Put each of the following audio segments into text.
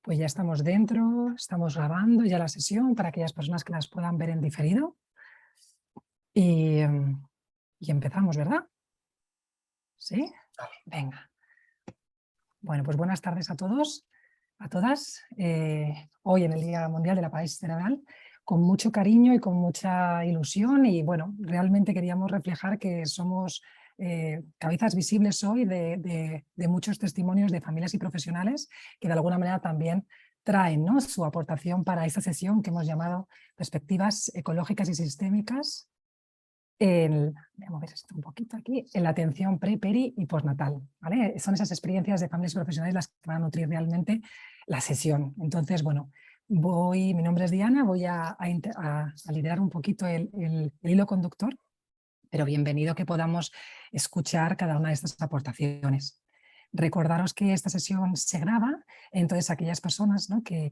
Pues ya estamos dentro, estamos grabando ya la sesión para aquellas personas que las puedan ver en diferido. Y, y empezamos, ¿verdad? ¿Sí? Venga. Bueno, pues buenas tardes a todos, a todas. Hoy en el Día Mundial de la Parálisis Cerebral, con mucho cariño y con mucha ilusión. Y bueno, realmente queríamos reflejar que somos cabezas visibles hoy de muchos testimonios de familias y profesionales que de alguna manera también traen, ¿no?, su aportación para esta sesión que hemos llamado Perspectivas Ecológicas y Sistémicas voy a mover esto un poquito aquí, en la atención pre, peri y postnatal, ¿vale? Son esas experiencias de familias profesionales las que van a nutrir realmente la sesión. Entonces, bueno, mi nombre es Diana, voy a liderar un poquito el hilo conductor, pero bienvenido que podamos escuchar cada una de estas aportaciones. Recordaros que esta sesión se graba, entonces aquellas personas, ¿no?, que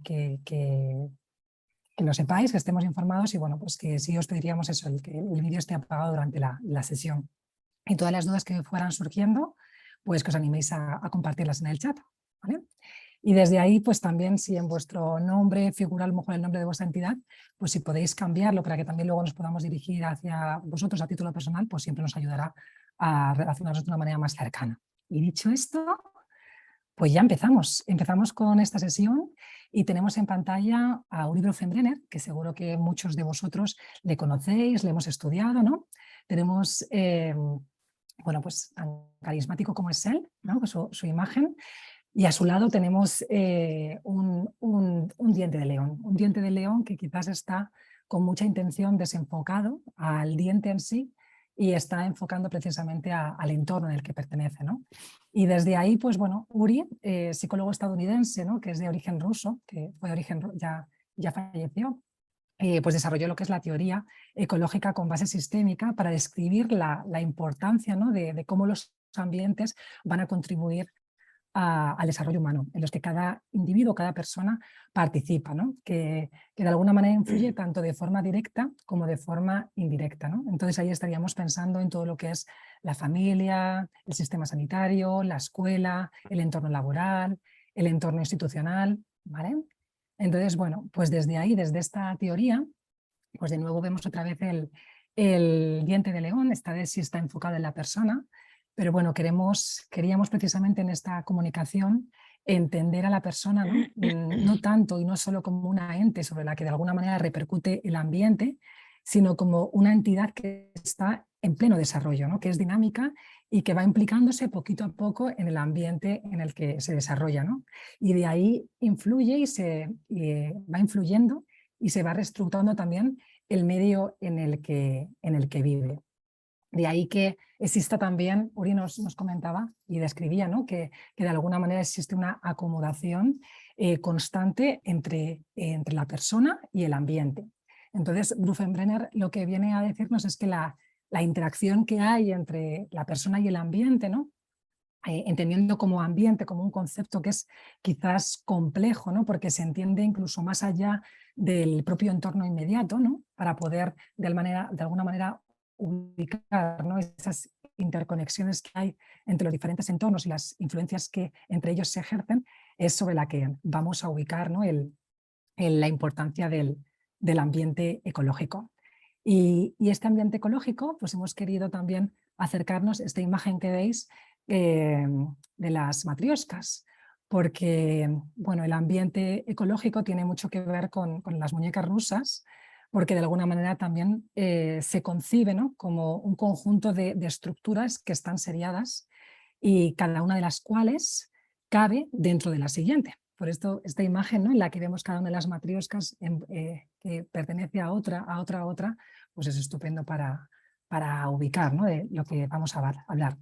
lo sepáis, que estemos informados y bueno, pues que sí os pediríamos eso, que el vídeo esté apagado durante la sesión. Y todas las dudas que fueran surgiendo, pues que os animéis a compartirlas en el chat, ¿vale? Y desde ahí, pues también si en vuestro nombre figura a lo mejor el nombre de vuestra entidad, pues si podéis cambiarlo para que también luego nos podamos dirigir hacia vosotros a título personal, pues siempre nos ayudará a relacionarnos de una manera más cercana. Y dicho esto, pues ya empezamos. Empezamos con esta sesión y tenemos en pantalla a Uri Brofenbrenner, que seguro que muchos de vosotros le conocéis, le hemos estudiado, ¿no? Tenemos, bueno, pues tan carismático como es él, ¿no?, con su imagen. Y a su lado tenemos un diente de león. Un diente de león que quizás está con mucha intención desenfocado al diente en sí y está enfocando precisamente al entorno en el que pertenece, ¿no? Y desde ahí, pues bueno, Uri, psicólogo estadounidense, ¿no?, que es de origen ruso, que fue de origen, ya falleció, pues desarrolló lo que es la teoría ecológica con base sistémica para describir la importancia, ¿no?, de cómo los ambientes van a contribuir al desarrollo humano, en los que cada individuo, cada persona participa, ¿no?, que de alguna manera influye tanto de forma directa como de forma indirecta, ¿no? Entonces ahí estaríamos pensando en todo lo que es la familia, el sistema sanitario, la escuela, el entorno laboral, el entorno institucional, ¿vale? Entonces, bueno, pues desde ahí, desde esta teoría, pues de nuevo vemos otra vez el diente de león, esta vez sí está enfocado en la persona, pero bueno, queríamos precisamente en esta comunicación entender a la persona, ¿no? No tanto y no solo como una ente sobre la que de alguna manera repercute el ambiente, sino como una entidad que está en pleno desarrollo, ¿no?, que es dinámica y que va implicándose poquito a poco en el ambiente en el que se desarrolla, ¿no? Y de ahí influye va influyendo y se va reestructurando también el medio en el que vive. De ahí que exista también, Uri nos comentaba y describía, ¿no?, que de alguna manera existe una acomodación constante entre la persona y el ambiente. Entonces, Brufenbrenner lo que viene a decirnos es que la interacción que hay entre la persona y el ambiente, ¿no?, entendiendo como ambiente, como un concepto que es quizás complejo, ¿no?, porque se entiende incluso más allá del propio entorno inmediato, ¿no?, para poder de alguna manera ubicar, ¿no?, esas interconexiones que hay entre los diferentes entornos y las influencias que entre ellos se ejercen, es sobre la que vamos a ubicar, ¿no?, la importancia del ambiente ecológico. Y este ambiente ecológico, pues hemos querido también acercarnos a esta imagen que veis de las matrioscas, porque bueno, el ambiente ecológico tiene mucho que ver con las muñecas rusas, porque de alguna manera también se concibe, ¿no?, como un conjunto de estructuras que están seriadas y cada una de las cuales cabe dentro de la siguiente. Por esto, esta imagen, ¿no?, en la que vemos cada una de las matrioscas que pertenece a otra, pues es estupendo para ubicar, ¿no?, de lo que vamos a hablar.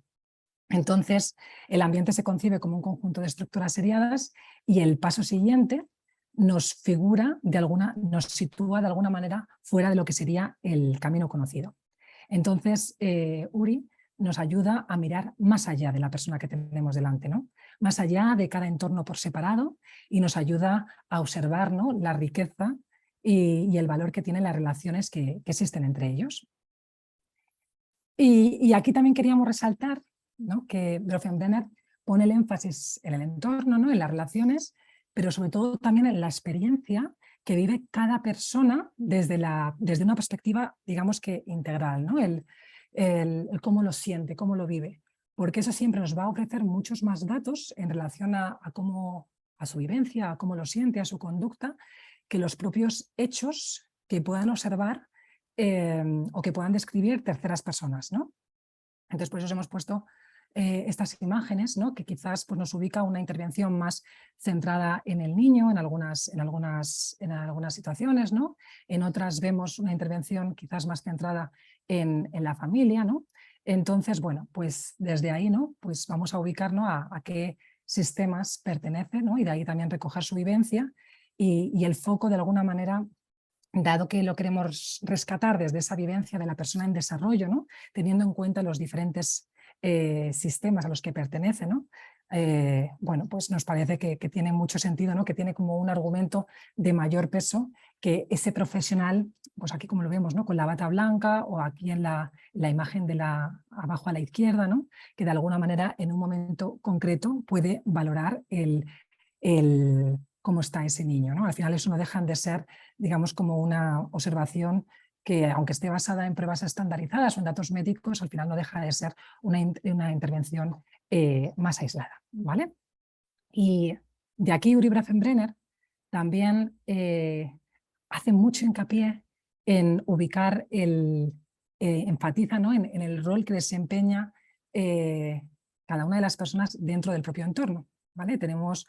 Entonces, el ambiente se concibe como un conjunto de estructuras seriadas y el paso siguiente nos sitúa de alguna manera fuera de lo que sería el camino conocido. Entonces, Uri nos ayuda a mirar más allá de la persona que tenemos delante, ¿no?, más allá de cada entorno por separado, y nos ayuda a observar, ¿no?, la riqueza y el valor que tienen las relaciones que existen entre ellos. Y aquí también queríamos resaltar, ¿no?, que Brofenbrenner pone el énfasis en el entorno, ¿no?, en las relaciones, pero sobre todo también en la experiencia que vive cada persona desde una perspectiva, digamos que integral, ¿no? El cómo lo siente, cómo lo vive, porque eso siempre nos va a ofrecer muchos más datos en relación a su vivencia, a cómo lo siente, a su conducta, que los propios hechos que puedan observar o que puedan describir terceras personas, ¿no? Entonces, por eso os hemos puesto estas imágenes, ¿no? Que quizás pues, nos ubica una intervención más centrada en el niño en algunas situaciones, ¿no? En otras vemos una intervención quizás más centrada en la familia, ¿no? Entonces, bueno, pues desde ahí, ¿no? Pues vamos a ubicarnos a qué sistemas pertenece, ¿no? Y de ahí también recoger su vivencia y el foco de alguna manera, dado que lo queremos rescatar desde esa vivencia de la persona en desarrollo, ¿no? Teniendo en cuenta los diferentes sistemas a los que pertenece, ¿no? Bueno, pues nos parece que tiene mucho sentido, ¿no? Que tiene como un argumento de mayor peso que ese profesional, pues aquí como lo vemos, ¿no? Con la bata blanca o aquí en la imagen de abajo a la izquierda, ¿no? Que de alguna manera en un momento concreto puede valorar cómo está ese niño, ¿no? Al final eso no dejan de ser, digamos, como una observación que, aunque esté basada en pruebas estandarizadas o en datos médicos, al final no deja de ser una intervención más aislada, ¿vale? Y de aquí Uri Grafenbrenner también hace mucho hincapié en ubicar enfatiza, ¿no? en el rol que desempeña cada una de las personas dentro del propio entorno, ¿vale? Tenemos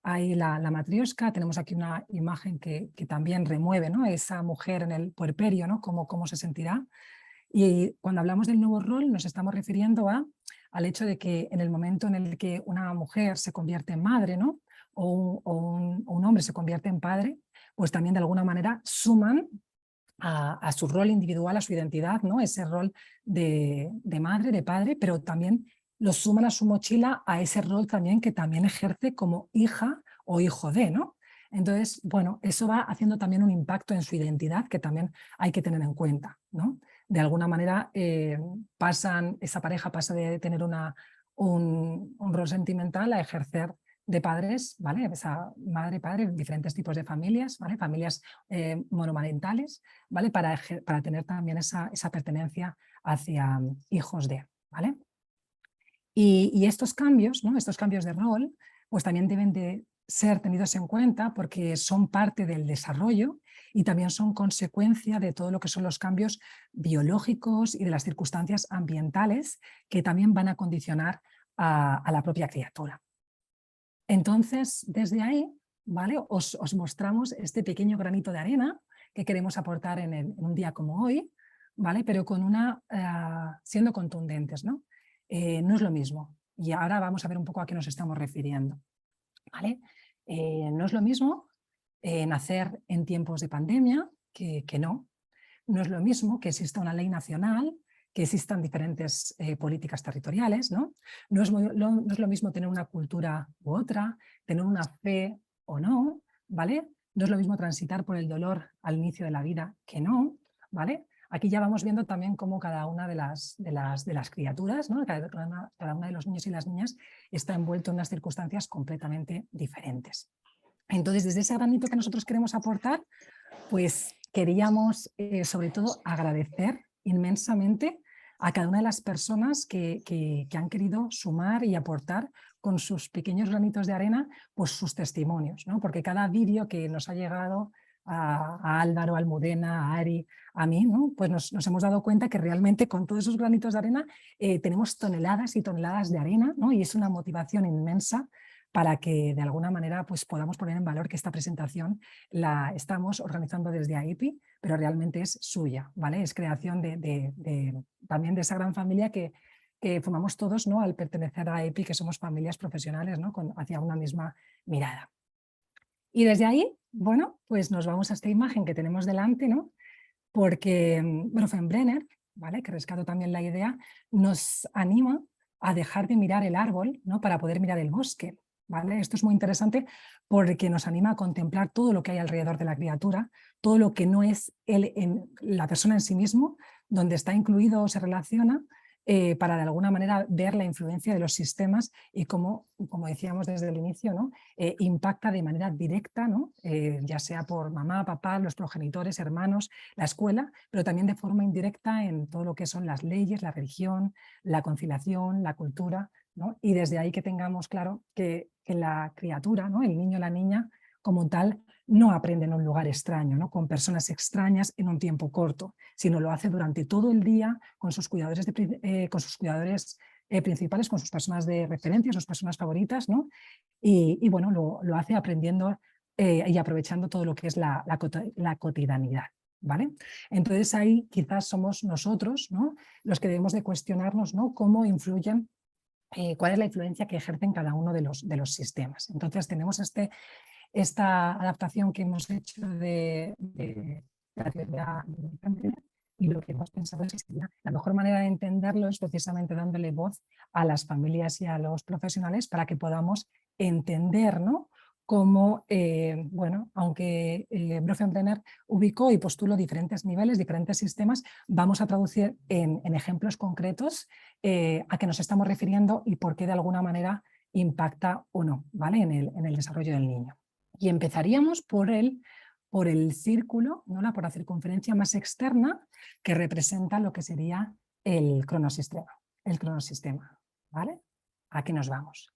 ahí la matrioshka, tenemos aquí una imagen que también remueve, ¿no? Esa mujer en el puerperio, ¿no? Cómo se sentirá. Y cuando hablamos del nuevo rol nos estamos refiriendo al hecho de que en el momento en el que una mujer se convierte en madre, ¿no? O un hombre se convierte en padre, pues también de alguna manera suman a su rol individual, a su identidad, ¿no? Ese rol de madre, de padre, pero también lo suman a su mochila a ese rol también que también ejerce como hija o hijo de, ¿no? Entonces, bueno, eso va haciendo también un impacto en su identidad que también hay que tener en cuenta, ¿no? De alguna manera esa pareja pasa de tener un rol sentimental a ejercer de padres, ¿vale? Esa madre, padre, diferentes tipos de familias, ¿vale? Familias monomarentales, ¿vale? Para tener también esa pertenencia hacia hijos de, ¿vale? Y estos cambios, ¿no? Estos cambios de rol, pues también deben de ser tenidos en cuenta porque son parte del desarrollo y también son consecuencia de todo lo que son los cambios biológicos y de las circunstancias ambientales que también van a condicionar a la propia criatura. Entonces, desde ahí, ¿vale? Os mostramos este pequeño granito de arena que queremos aportar en un día como hoy, ¿vale? Pero siendo contundentes, ¿no? No es lo mismo. Y ahora vamos a ver un poco a qué nos estamos refiriendo, ¿vale? No es lo mismo nacer en tiempos de pandemia que no. No es lo mismo que exista una ley nacional, que existan diferentes políticas territoriales, ¿no? No es lo mismo tener una cultura u otra, tener una fe o no, ¿vale? No es lo mismo transitar por el dolor al inicio de la vida que no, ¿vale? Aquí ya vamos viendo también cómo cada una de las criaturas, ¿no? Cada una de los niños y las niñas está envuelto en unas circunstancias completamente diferentes. Entonces, desde ese granito que nosotros queremos aportar, pues queríamos sobre todo agradecer inmensamente a cada una de las personas que han querido sumar y aportar con sus pequeños granitos de arena pues sus testimonios, ¿no? Porque cada vídeo que nos ha llegado a Álvaro, a Almudena, a Ari, a mí, ¿no? Pues nos hemos dado cuenta que realmente con todos esos granitos de arena tenemos toneladas y toneladas de arena, ¿no? Y es una motivación inmensa para que de alguna manera pues, podamos poner en valor que esta presentación la estamos organizando desde AEPI, pero realmente es suya, ¿vale? Es creación también de esa gran familia que formamos todos, ¿no? Al pertenecer a AEPI, que somos familias profesionales, ¿no? Hacia una misma mirada. Y desde ahí, bueno, pues nos vamos a esta imagen que tenemos delante, ¿no? Porque Grafenbrenner, ¿vale? Que rescato también la idea, nos anima a dejar de mirar el árbol, ¿no? Para poder mirar el bosque, ¿vale? Esto es muy interesante porque nos anima a contemplar todo lo que hay alrededor de la criatura, todo lo que no es la persona en sí mismo, donde está incluido o se relaciona para de alguna manera ver la influencia de los sistemas y cómo, como decíamos desde el inicio, ¿no? Impacta de manera directa, ¿no? Ya sea por mamá, papá, los progenitores, hermanos, la escuela, pero también de forma indirecta en todo lo que son las leyes, la religión, la conciliación, la cultura, ¿no? Y desde ahí que tengamos claro que la criatura, ¿no? El niño o la niña como tal no aprende en un lugar extraño, ¿no? Con personas extrañas en un tiempo corto, sino lo hace durante todo el día con sus cuidadores, principales, con sus personas de referencia, sus personas favoritas, ¿no? Y bueno, lo hace aprendiendo y aprovechando todo lo que es la cotidianidad. ¿Vale? Entonces ahí quizás somos nosotros, ¿no? Los que debemos de cuestionarnos, ¿no? Cómo influyen, cuál es la influencia que ejercen cada uno de los sistemas. Entonces tenemos esta adaptación que hemos hecho de la teoría de Campbell, y lo que hemos pensado es que la mejor manera de entenderlo es precisamente dándole voz a las familias y a los profesionales para que podamos entender, ¿no? Cómo, bueno, aunque Bronfenbrenner ubicó y postuló diferentes niveles, diferentes sistemas, vamos a traducir en ejemplos concretos a qué nos estamos refiriendo y por qué de alguna manera impacta o no, ¿vale? En el desarrollo del niño. Y empezaríamos por el círculo, ¿no? Por la circunferencia más externa que representa lo que sería el cronosistema. ¿Vale? Aquí nos vamos.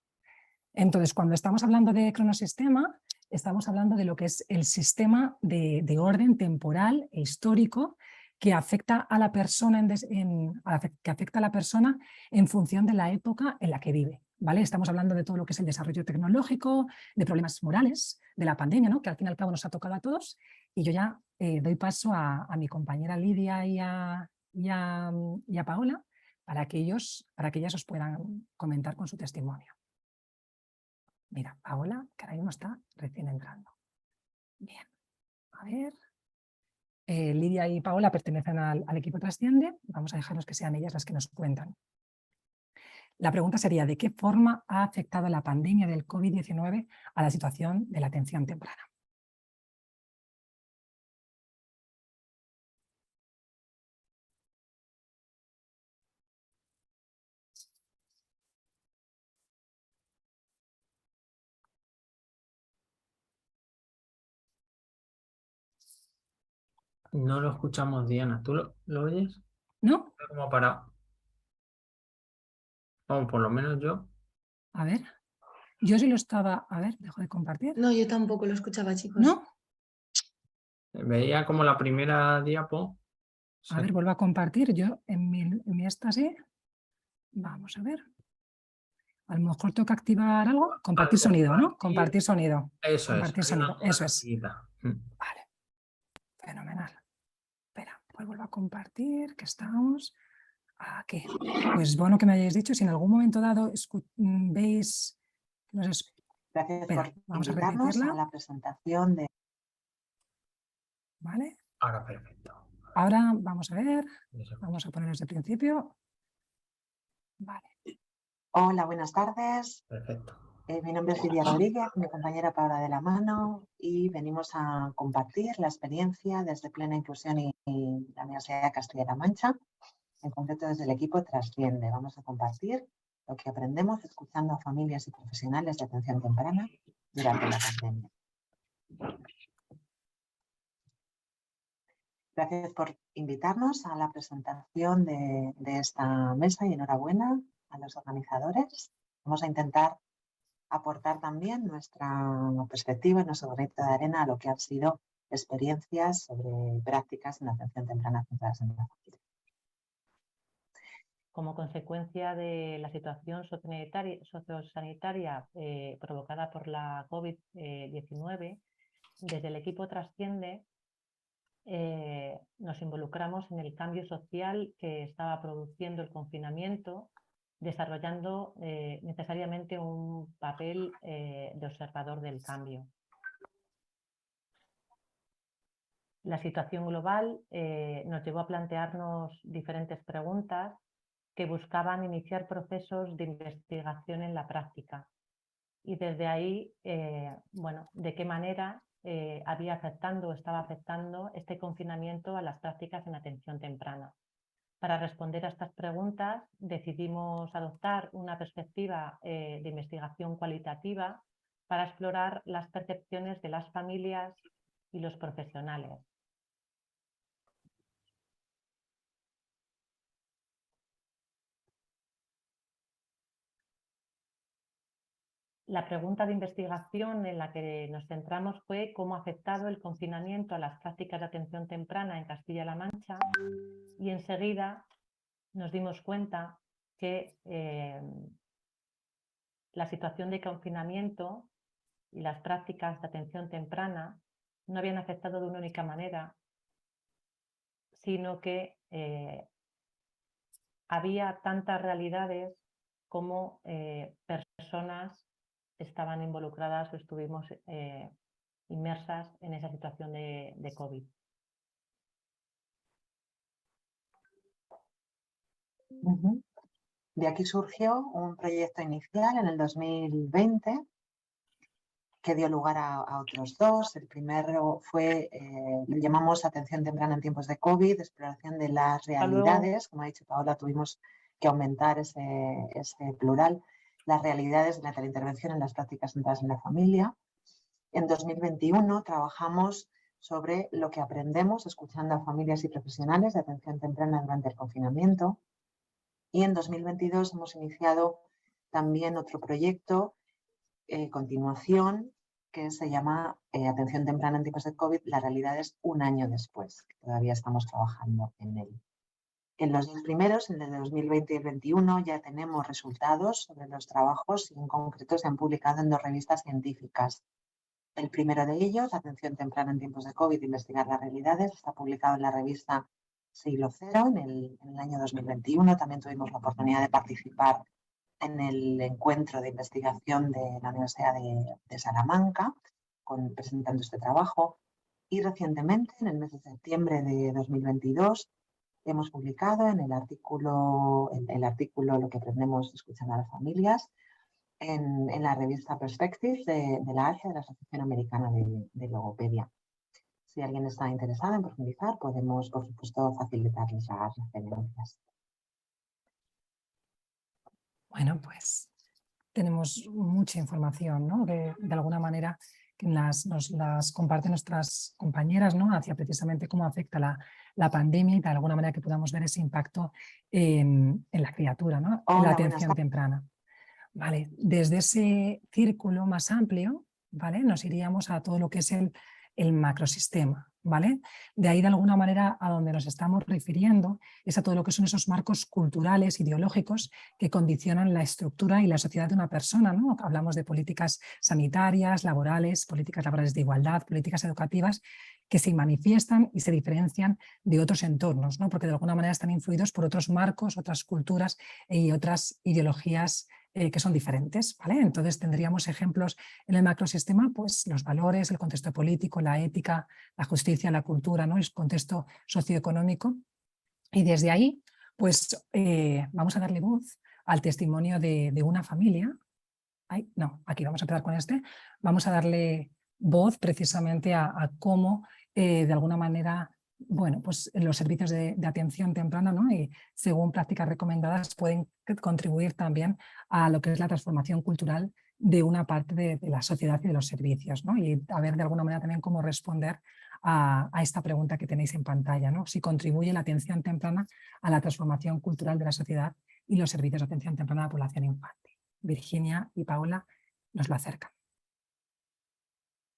Entonces, cuando estamos hablando de cronosistema, estamos hablando de lo que es el sistema de orden temporal e histórico que afecta a la persona en función de la época en la que vive. ¿Vale? Estamos hablando de todo lo que es el desarrollo tecnológico, de problemas morales, de la pandemia, ¿no? Que al fin y al cabo nos ha tocado a todos. Y yo ya doy paso a mi compañera Lidia y a Paola para que ellas os puedan comentar con su testimonio. Mira, Paola, que ahora mismo está recién entrando. Bien, a ver. Lidia y Paola pertenecen al equipo Trasciende. Vamos a dejarlos que sean ellas las que nos cuentan. La pregunta sería, ¿de qué forma ha afectado la pandemia del COVID-19 a la situación de la atención temprana? No lo escuchamos, Diana. ¿Tú lo oyes? ¿No? Está como parado. O por lo menos yo. A ver. Yo sí lo estaba... A ver, dejo de compartir. No, yo tampoco lo escuchaba, chicos. ¿No? Veía como la primera diapo. A ver, vuelvo a compartir. Yo en mi esta sí. Vamos a ver. A lo mejor tengo que activar algo. Compartir sonido, ¿no? Compartir sonido. Eso es. Compartir sonido. Eso es. Cosita. Vale. Fenomenal. Espera, pues vuelvo a compartir, que estamos aquí. Pues bueno que me hayáis dicho, si en algún momento dado veis... Gracias Espera, por vamos a invitarnos repetirla. a la presentación de... ¿Vale? Ahora perfecto. Ahora vamos a ver, vamos a poner desde el principio. Vale. Hola, buenas tardes. Perfecto. Mi nombre es Lidia Rodríguez, mi compañera Paola de la Mano, y venimos a compartir la experiencia desde Plena Inclusión y la Universidad de Castilla-La Mancha, en concreto desde el equipo Trasciende. Vamos a compartir lo que aprendemos escuchando a familias y profesionales de atención temprana durante la pandemia. Gracias por invitarnos a la presentación de esta mesa y enhorabuena a los organizadores. Vamos a intentar aportar también nuestra perspectiva, nuestro granito de arena a lo que han sido experiencias sobre prácticas en atención temprana centradas en la familia. Como consecuencia de la situación sociosanitaria provocada por la COVID-19, desde el equipo Trasciende nos involucramos en el cambio social que estaba produciendo el confinamiento, desarrollando necesariamente un papel de observador del cambio. La situación global nos llevó a plantearnos diferentes preguntas que buscaban iniciar procesos de investigación en la práctica. Y desde ahí, bueno, de qué manera estaba afectando este confinamiento a las prácticas en atención temprana. Para responder a estas preguntas decidimos adoptar una perspectiva de investigación cualitativa para explorar las percepciones de las familias y los profesionales. La pregunta de investigación en la que nos centramos fue cómo ha afectado el confinamiento a las prácticas de atención temprana en Castilla-La Mancha, y enseguida nos dimos cuenta que la situación de confinamiento y las prácticas de atención temprana no habían afectado de una única manera, sino que había tantas realidades como personas estaban involucradas o estuvimos inmersas en esa situación de COVID. De aquí surgió un proyecto inicial en el 2020 que dio lugar a otros dos. El primero fue, lo llamamos Atención Temprana en tiempos de COVID, exploración de las realidades. Como ha dicho Paola, tuvimos que aumentar ese plural, las realidades de la teleintervención en las prácticas centradas en la familia. En 2021 trabajamos sobre lo que aprendemos escuchando a familias y profesionales de atención temprana durante el confinamiento. Y en 2022 hemos iniciado también otro proyecto, continuación, que se llama Atención Temprana en tiempos de COVID, la realidad es un año después, que todavía estamos trabajando en él. En los dos primeros, en el de 2020 y el 2021, ya tenemos resultados sobre los trabajos y en concreto se han publicado en dos revistas científicas. El primero de ellos, Atención Temprana en tiempos de COVID, investigar las realidades, está publicado en la revista Siglo Cero en el año 2021. También tuvimos la oportunidad de participar en el encuentro de investigación de la Universidad de Salamanca, presentando este trabajo. Y recientemente, en el mes de septiembre de 2022, hemos publicado en el artículo Lo que aprendemos escuchando a las familias, en la revista Perspectives de la ASHA, de la Asociación Americana de Logopedia. Si alguien está interesado en profundizar, podemos, por supuesto, facilitarles las referencias. Bueno, pues tenemos mucha información, ¿no? Que de alguna manera nos las comparten nuestras compañeras, ¿no? Hacia precisamente cómo afecta la pandemia y de alguna manera que podamos ver ese impacto en la criatura, ¿no? En la atención temprana. Vale, desde ese círculo más amplio, ¿vale? Nos iríamos a todo lo que es el macrosistema, ¿vale? De ahí de alguna manera a donde nos estamos refiriendo es a todo lo que son esos marcos culturales, ideológicos que condicionan la estructura y la sociedad de una persona, ¿no? Hablamos de políticas sanitarias, laborales, políticas laborales de igualdad, políticas educativas que se manifiestan y se diferencian de otros entornos, ¿no? Porque de alguna manera están influidos por otros marcos, otras culturas y otras ideologías que son diferentes, ¿vale? Entonces tendríamos ejemplos en el macrosistema, pues los valores, el contexto político, la ética, la justicia, la cultura, ¿no? El contexto socioeconómico. Y desde ahí, pues vamos a darle voz al testimonio de una familia. Aquí vamos a empezar con este. Vamos a darle voz precisamente a cómo de alguna manera, bueno, pues los servicios de atención temprana, ¿no? Y según prácticas recomendadas pueden contribuir también a lo que es la transformación cultural de una parte de la sociedad y de los servicios, ¿no? Y a ver de alguna manera también cómo responder a esta pregunta que tenéis en pantalla, ¿no? Si contribuye la atención temprana a la transformación cultural de la sociedad y los servicios de atención temprana a la población infantil. Virginia y Paola nos lo acercan.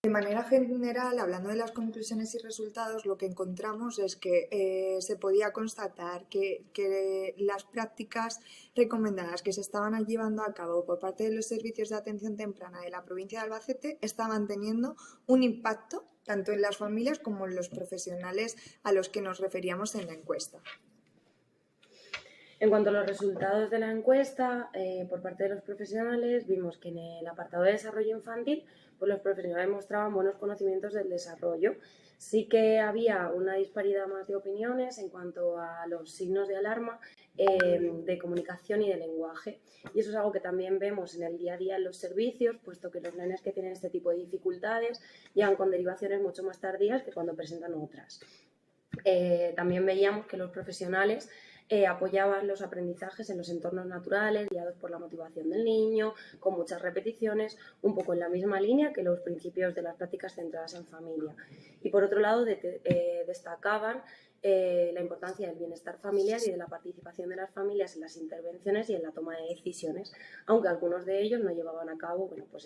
De manera general, hablando de las conclusiones y resultados, lo que encontramos es que se podía constatar que las prácticas recomendadas que se estaban llevando a cabo por parte de los servicios de atención temprana de la provincia de Albacete estaban teniendo un impacto tanto en las familias como en los profesionales a los que nos referíamos en la encuesta. En cuanto a los resultados de la encuesta, por parte de los profesionales, vimos que en el apartado de desarrollo infantil, pues los profesionales mostraban buenos conocimientos del desarrollo. Sí que había una disparidad más de opiniones en cuanto a los signos de alarma de comunicación y de lenguaje. Y eso es algo que también vemos en el día a día en los servicios, puesto que los nenes que tienen este tipo de dificultades llegan con derivaciones mucho más tardías que cuando presentan otras. También veíamos que los profesionales apoyaban los aprendizajes en los entornos naturales, guiados por la motivación del niño, con muchas repeticiones, un poco en la misma línea que los principios de las prácticas centradas en familia. Y por otro lado, destacaban la importancia del bienestar familiar y de la participación de las familias en las intervenciones y en la toma de decisiones, aunque algunos de ellos no llevaban a cabo pues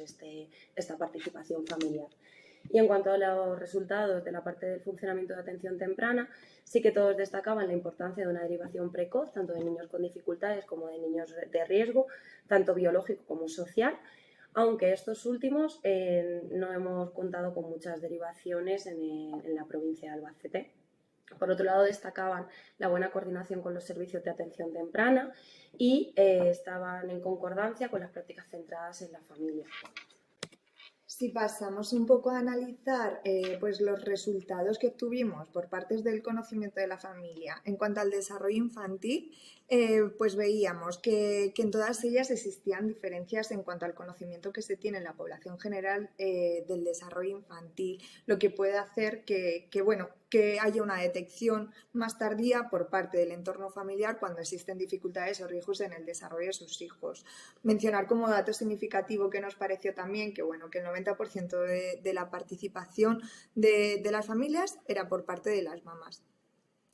esta participación familiar. Y en cuanto a los resultados de la parte del funcionamiento de atención temprana, sí que todos destacaban la importancia de una derivación precoz, tanto de niños con dificultades como de niños de riesgo, tanto biológico como social, aunque estos últimos no hemos contado con muchas derivaciones en la provincia de Albacete. Por otro lado, destacaban la buena coordinación con los servicios de atención temprana y estaban en concordancia con las prácticas centradas en la familia. Si pasamos un poco a analizar pues los resultados que obtuvimos por partes del conocimiento de la familia en cuanto al desarrollo infantil, pues veíamos que en todas ellas existían diferencias en cuanto al conocimiento que se tiene en la población general del desarrollo infantil, lo que puede hacer que haya una detección más tardía por parte del entorno familiar cuando existen dificultades o riesgos en el desarrollo de sus hijos. Mencionar como dato significativo que nos pareció también que el 90% de la participación de las familias era por parte de las mamás.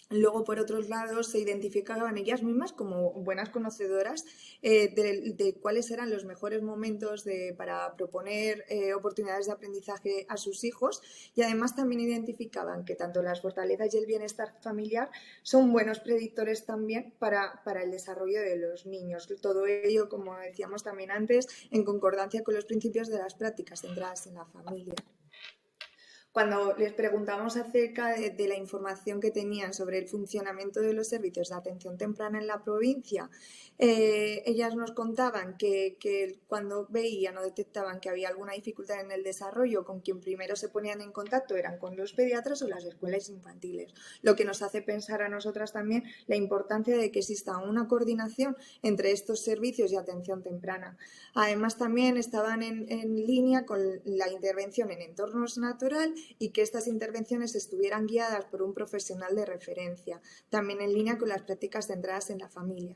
Luego, por otros lados, se identificaban ellas mismas como buenas conocedoras de cuáles eran los mejores momentos para proponer oportunidades de aprendizaje a sus hijos, y además también identificaban que tanto las fortalezas y el bienestar familiar son buenos predictores también para el desarrollo de los niños. Todo ello, como decíamos también antes, en concordancia con los principios de las prácticas centradas en la familia. Cuando les preguntamos acerca de la información que tenían sobre el funcionamiento de los servicios de atención temprana en la provincia, ellas nos contaban que cuando veían o detectaban que había alguna dificultad en el desarrollo, con quien primero se ponían en contacto eran con los pediatras o las escuelas infantiles, lo que nos hace pensar a nosotras también la importancia de que exista una coordinación entre estos servicios de atención temprana. Además, también estaban en línea con la intervención en entornos naturales y que estas intervenciones estuvieran guiadas por un profesional de referencia, también en línea con las prácticas centradas en la familia.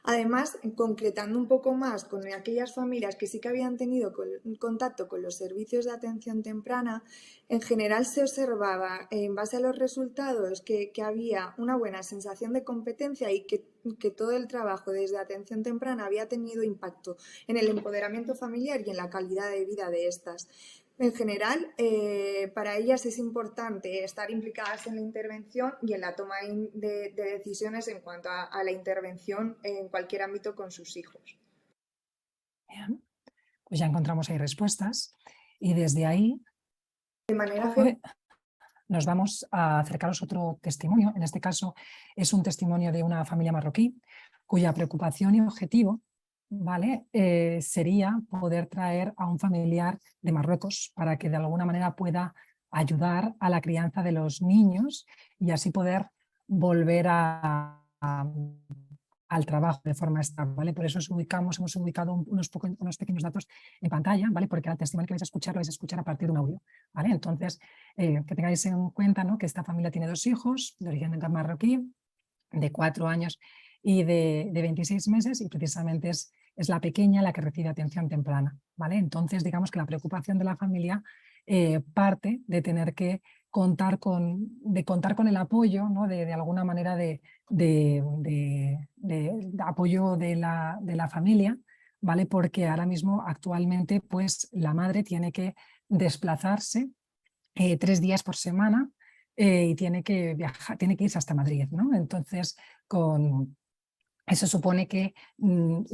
Además, concretando un poco más con aquellas familias que sí que habían tenido contacto con los servicios de atención temprana, en general se observaba, en base a los resultados, que había una buena sensación de competencia y que todo el trabajo desde atención temprana había tenido impacto en el empoderamiento familiar y en la calidad de vida de estas. En general, para ellas es importante estar implicadas en la intervención y en la toma de decisiones en cuanto a la intervención en cualquier ámbito con sus hijos. Bien, pues ya encontramos ahí respuestas y desde ahí nos vamos a acercaros otro testimonio. En este caso es un testimonio de una familia marroquí cuya preocupación y objetivo, ¿vale? Sería poder traer a un familiar de Marruecos para que de alguna manera pueda ayudar a la crianza de los niños y así poder volver al trabajo de forma estable, ¿vale? Por eso hemos ubicado unos pequeños datos en pantalla, ¿vale? Porque el testimonio que vais a escuchar a partir de un audio, ¿vale? Entonces, que tengáis en cuenta, ¿no?, que esta familia tiene 2 hijos de origen marroquí, de 4 años y de 26 meses, y precisamente es la pequeña la que recibe atención temprana, ¿vale? Entonces, digamos que la preocupación de la familia parte de tener que contar con el apoyo, ¿no?, de alguna manera de apoyo de la familia, ¿vale? Porque ahora mismo, actualmente, pues la madre tiene que desplazarse 3 días por semana y tiene que viajar, tiene que irse hasta Madrid, ¿no? Entonces, eso supone que el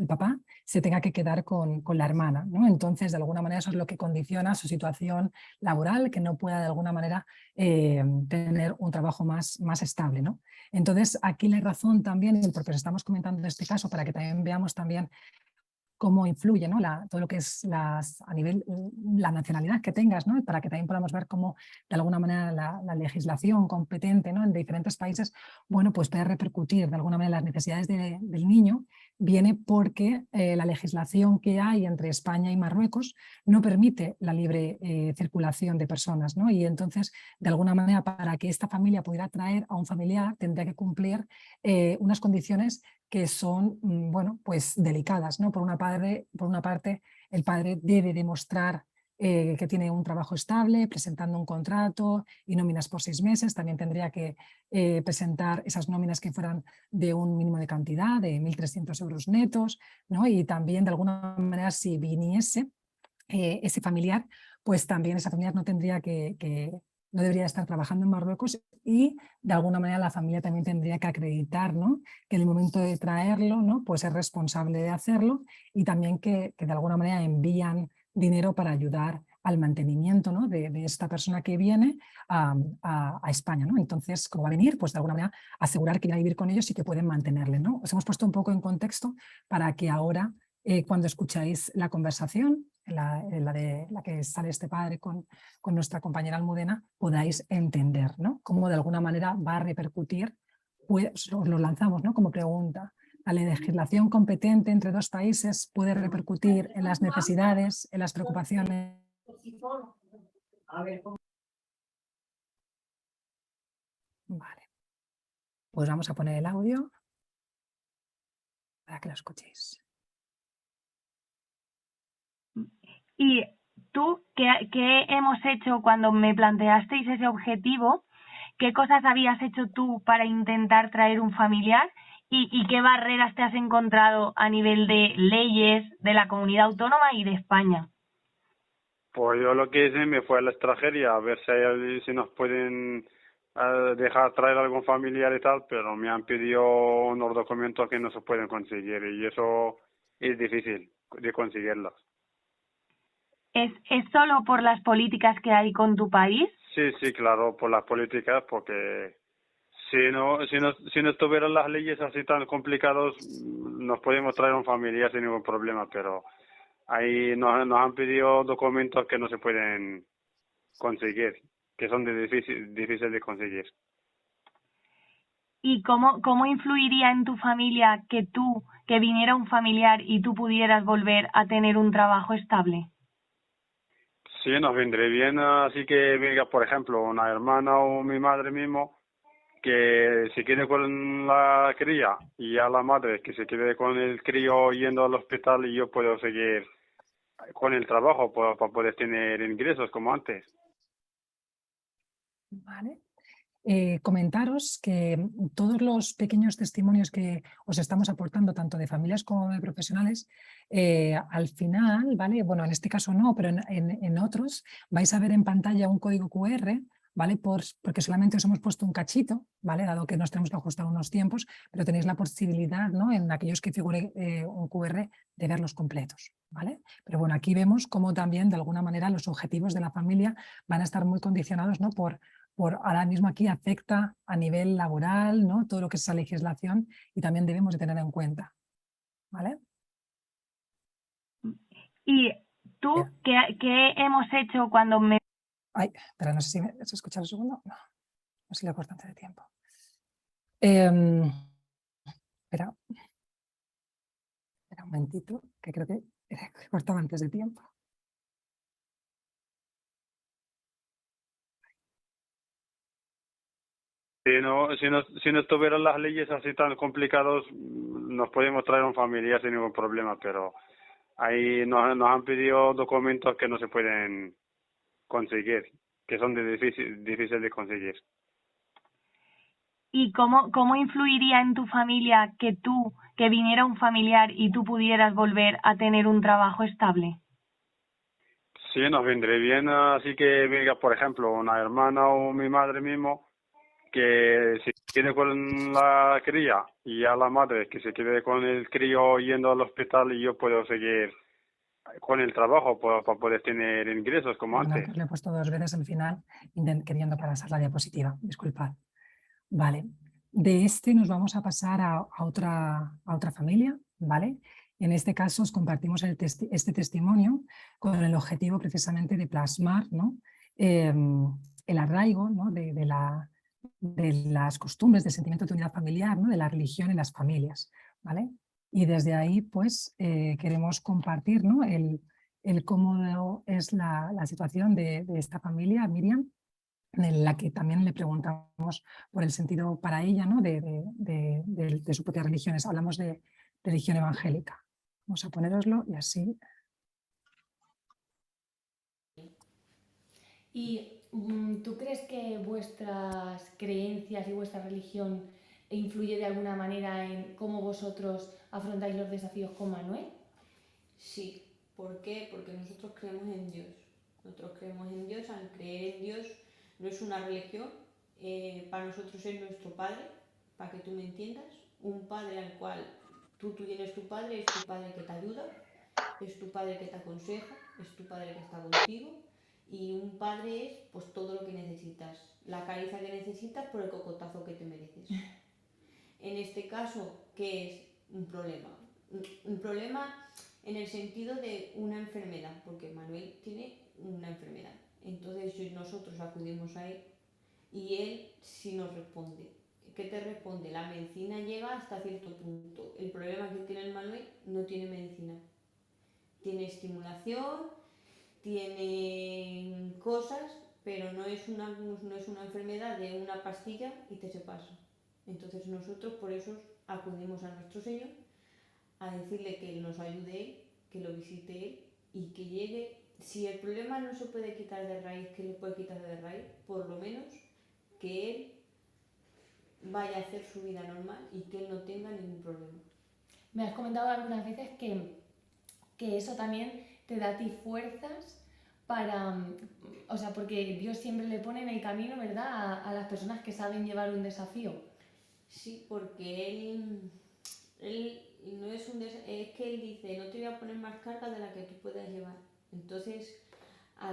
papá se tenga que quedar con la hermana, ¿no? Entonces, de alguna manera, eso es lo que condiciona su situación laboral, que no pueda de alguna manera tener un trabajo más estable, ¿no? Entonces, aquí la razón también, porque os estamos comentando este caso, para que también veamos también cómo influye, ¿no?, todo lo que es a nivel la nacionalidad que tengas, ¿no?, para que también podamos ver cómo de alguna manera la legislación competente, ¿no?, en diferentes países, bueno, pues puede repercutir de alguna manera en las necesidades del niño, viene porque la legislación que hay entre España y Marruecos no permite la libre circulación de personas, ¿no? Y entonces, de alguna manera, para que esta familia pudiera traer a un familiar, tendría que cumplir unas condiciones que son, bueno, pues delicadas, ¿no? Por una parte, el padre debe demostrar que tiene un trabajo estable, presentando un contrato y nóminas por 6 meses. También tendría que presentar esas nóminas que fueran de un mínimo de cantidad, de 1.300 euros netos, ¿no? Y también, de alguna manera, si viniese ese familiar, pues también esa familiar no tendría no debería estar trabajando en Marruecos y de alguna manera la familia también tendría que acreditar, ¿no? Que en el momento de traerlo, ¿no? Pues es responsable de hacerlo y también que de alguna manera envían dinero para ayudar al mantenimiento, ¿no? de esta persona que viene a España, ¿no? Entonces, como va a venir, pues de alguna manera asegurar que viene a vivir con ellos y que pueden mantenerle, ¿no? Os hemos puesto un poco en contexto para que ahora, cuando escucháis la conversación, la que sale este padre con nuestra compañera Almudena, podáis entender, ¿no? Cómo de alguna manera va a repercutir, pues os lo lanzamos, ¿no? Como pregunta. La legislación competente entre 2 países puede repercutir en las necesidades, en las preocupaciones. Vale. Pues vamos a poner el audio para que lo escuchéis. ¿Y tú qué hemos hecho cuando me planteasteis ese objetivo? ¿Qué cosas habías hecho tú para intentar traer un familiar? ¿Y qué barreras te has encontrado a nivel de leyes de la comunidad autónoma y de España? Pues yo lo que hice me fui a la extranjería a ver si nos pueden dejar traer algún familiar y tal, pero me han pedido unos documentos que no se pueden conseguir y eso es difícil de conseguirlos. ¿Es solo por las políticas que hay con tu país? Sí, claro, por las políticas, porque si no estuvieran las leyes así tan complicadas, nos podemos traer un familiar sin ningún problema, pero ahí nos han pedido documentos que no se pueden conseguir, que son difíciles de conseguir. ¿Y cómo influiría en tu familia que viniera un familiar y tú pudieras volver a tener un trabajo estable? Sí, nos vendría bien, así que venga, por ejemplo, una hermana o mi madre mismo, que se quede con la cría y a la madre que se quede con el crío yendo al hospital y yo puedo seguir con el trabajo para poder tener ingresos como antes. Vale. Comentaros que todos los pequeños testimonios que os estamos aportando, tanto de familias como de profesionales, al final, ¿vale? Bueno, en este caso no, pero en otros vais a ver en pantalla un código QR, ¿vale? Porque solamente os hemos puesto un cachito, ¿vale? Dado que nos tenemos que ajustar unos tiempos, pero tenéis la posibilidad, ¿no? En aquellos que figure un QR de verlos completos, ¿vale? Pero bueno, aquí vemos cómo también de alguna manera los objetivos de la familia van a estar muy condicionados, ¿no? Por ahora mismo aquí afecta a nivel laboral, ¿no? Todo lo que es esa legislación y también debemos de tener en cuenta, ¿vale? ¿Y tú qué hemos hecho cuando me... Ay, espera, no sé si se escucha el segundo. No sé si lo corto antes de tiempo. Espera un momentito, que creo que cortaba antes de tiempo. Si no estuvieran las leyes así tan complicadas, nos podemos traer un familiar sin ningún problema, pero ahí nos han pedido documentos que no se pueden conseguir, que son difíciles de conseguir. ¿Y cómo influiría en tu familia que viniera un familiar y tú pudieras volver a tener un trabajo estable? Sí, nos vendría bien, así que venga, por ejemplo, una hermana o mi madre mismo, que se quede con la cría y a la madre que se quede con el crío yendo al hospital y yo puedo seguir con el trabajo para poder tener ingresos como Perdonad, antes. que os lo he puesto 2 veces al final, queriendo pasar la diapositiva, disculpad. Vale, de este nos vamos a pasar a otra familia, ¿vale? En este caso os compartimos este testimonio con el objetivo precisamente de plasmar, ¿no? El arraigo, ¿no? de las costumbres, del sentimiento de unidad familiar, ¿no? De la religión en las familias, ¿vale? Y desde ahí pues queremos compartir, ¿no? el cómo es la situación de esta familia, Miriam, en la que también le preguntamos por el sentido para ella, ¿no? de su propia religión. Hablamos de religión evangélica. Vamos a poneroslo y así. ¿Y tú crees que vuestras creencias y vuestra religión influye de alguna manera en cómo vosotros afrontáis los desafíos con Manuel? Sí. ¿Por qué? Porque nosotros creemos en Dios. Nosotros creemos en Dios. Al creer en Dios no es una religión. Para nosotros es nuestro Padre, para que tú me entiendas. Un Padre al cual tú tienes tu Padre, es tu Padre que te ayuda, es tu Padre que te aconseja, es tu Padre que está contigo. Y un padre es pues todo lo que necesitas, la caricia que necesitas por el cocotazo que te mereces. En este caso, ¿qué es un problema? Un problema en el sentido de una enfermedad, porque Manuel tiene una enfermedad. Entonces nosotros acudimos a él y él sí nos responde. ¿Qué te responde? La medicina llega hasta cierto punto. El problema que tiene el Manuel no tiene medicina. Tiene estimulación, tiene cosas, pero no es una enfermedad de una pastilla y se pasa. Entonces nosotros por eso acudimos a nuestro Señor a decirle que Él nos ayude Él, que lo visite Él y que llegue. Si el problema no se puede quitar de raíz, que le puede quitar de raíz, por lo menos que Él vaya a hacer su vida normal y que Él no tenga ningún problema. Me has comentado algunas veces que eso también te da a ti fuerzas para, o sea, porque Dios siempre le pone en el camino, ¿verdad?, a las personas que saben llevar un desafío. Sí, porque él no es es que Él dice, no te voy a poner más carga de la que tú puedas llevar. Entonces,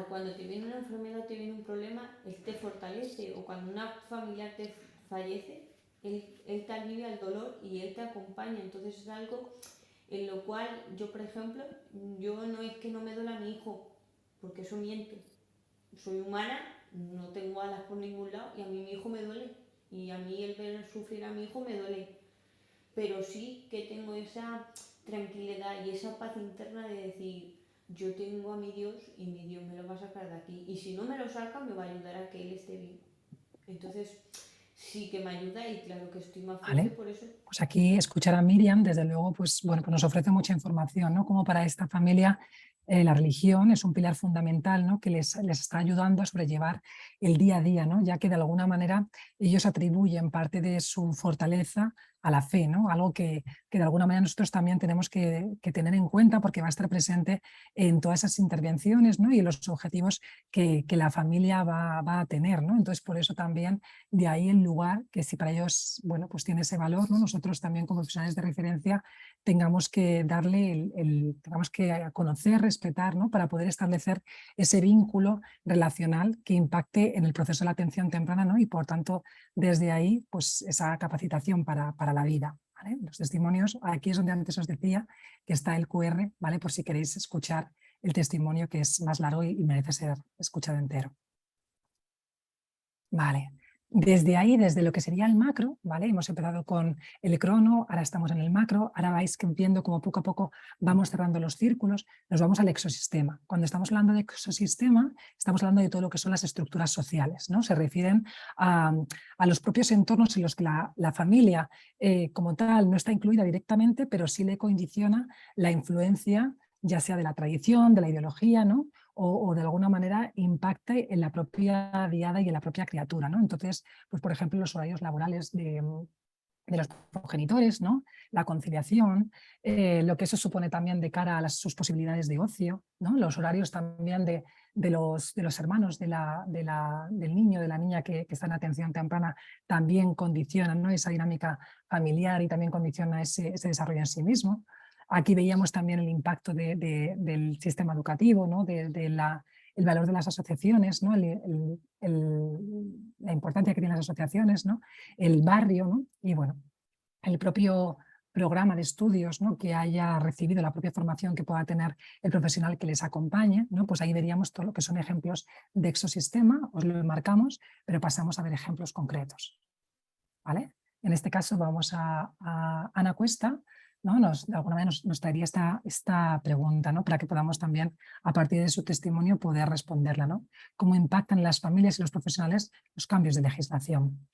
cuando te viene una enfermedad, te viene un problema, Él te fortalece, o cuando una familiar te fallece, Él te alivia el dolor y Él te acompaña. Entonces es algo en lo cual yo, por ejemplo, yo no es que no me duela a mi hijo, porque eso miento. Soy humana, no tengo alas por ningún lado y a mí mi hijo me duele. Y a mí el ver sufrir a mi hijo me duele. Pero sí que tengo esa tranquilidad y esa paz interna de decir, yo tengo a mi Dios y mi Dios me lo va a sacar de aquí. Y si no me lo saca, me va a ayudar a que Él esté bien. Entonces, sí que me ayuda y claro que estoy más fuerte por eso. Pues aquí escuchar a Miriam, desde luego, pues nos ofrece mucha información, ¿no? Como para esta familia la religión es un pilar fundamental, ¿no? Que les está ayudando a sobrellevar el día a día, ¿no? Ya que de alguna manera ellos atribuyen parte de su fortaleza a la fe, ¿no? Algo que de alguna manera nosotros también tenemos que tener en cuenta porque va a estar presente en todas esas intervenciones, ¿no? Y en los objetivos que la familia va a tener, ¿no? Entonces, por eso también de ahí el lugar que si para ellos, bueno, pues tiene ese valor, ¿no? Nosotros también como profesionales de referencia tengamos que darle tengamos que conocer, respetar, ¿no? Para poder establecer ese vínculo relacional que impacte en el proceso de la atención temprana, ¿no? Y por tanto, desde ahí, pues esa capacitación para la vida, ¿vale? Los testimonios, aquí es donde antes os decía que está el QR, ¿vale? Por si queréis escuchar el testimonio que es más largo y merece ser escuchado entero. Vale. Desde ahí, desde lo que sería el macro, ¿vale? Hemos empezado con el crono, ahora estamos en el macro, ahora vais viendo cómo poco a poco vamos cerrando los círculos, nos vamos al exosistema. Cuando estamos hablando de exosistema, estamos hablando de todo lo que son las estructuras sociales, ¿no? Se refieren a los propios entornos en los que la familia como tal no está incluida directamente, pero sí le condiciona la influencia, ya sea de la tradición, de la ideología, ¿no? O de alguna manera impacte en la propia diada y en la propia criatura, ¿no? Entonces, pues por ejemplo, los horarios laborales de los progenitores, ¿no? La conciliación, lo que eso supone también de cara a sus posibilidades de ocio, ¿no? Los horarios también de los hermanos del niño, de la niña que está en atención temprana, también condicionan, ¿no? Esa dinámica familiar y también condiciona ese desarrollo en sí mismo. Aquí veíamos también el impacto del sistema educativo, ¿no? El valor de las asociaciones, ¿no? La importancia que tienen las asociaciones, ¿no? El barrio, ¿no? Y bueno, el propio programa de estudios, ¿no? Que haya recibido, la propia formación que pueda tener el profesional que les acompañe, ¿no? Pues ahí veríamos todo lo que son ejemplos de exosistema, os lo marcamos, pero pasamos a ver ejemplos concretos, ¿vale? En este caso vamos a Ana Cuesta, ¿no? De alguna manera nos traería esta pregunta, ¿no? Para que podamos también, a partir de su testimonio, poder responderla, ¿no? ¿Cómo impactan en las familias y los profesionales los cambios de legislación?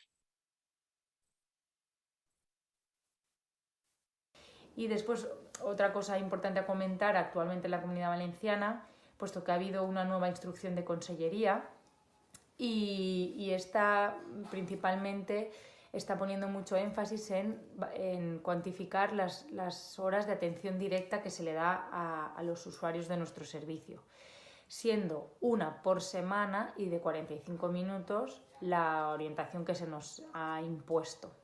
Y después, otra cosa importante a comentar actualmente en la Comunidad Valenciana, puesto que ha habido una nueva instrucción de Consellería y esta principalmente está poniendo mucho énfasis en cuantificar las horas de atención directa que se le da a los usuarios de nuestro servicio, siendo una por semana y de 45 minutos la orientación que se nos ha impuesto.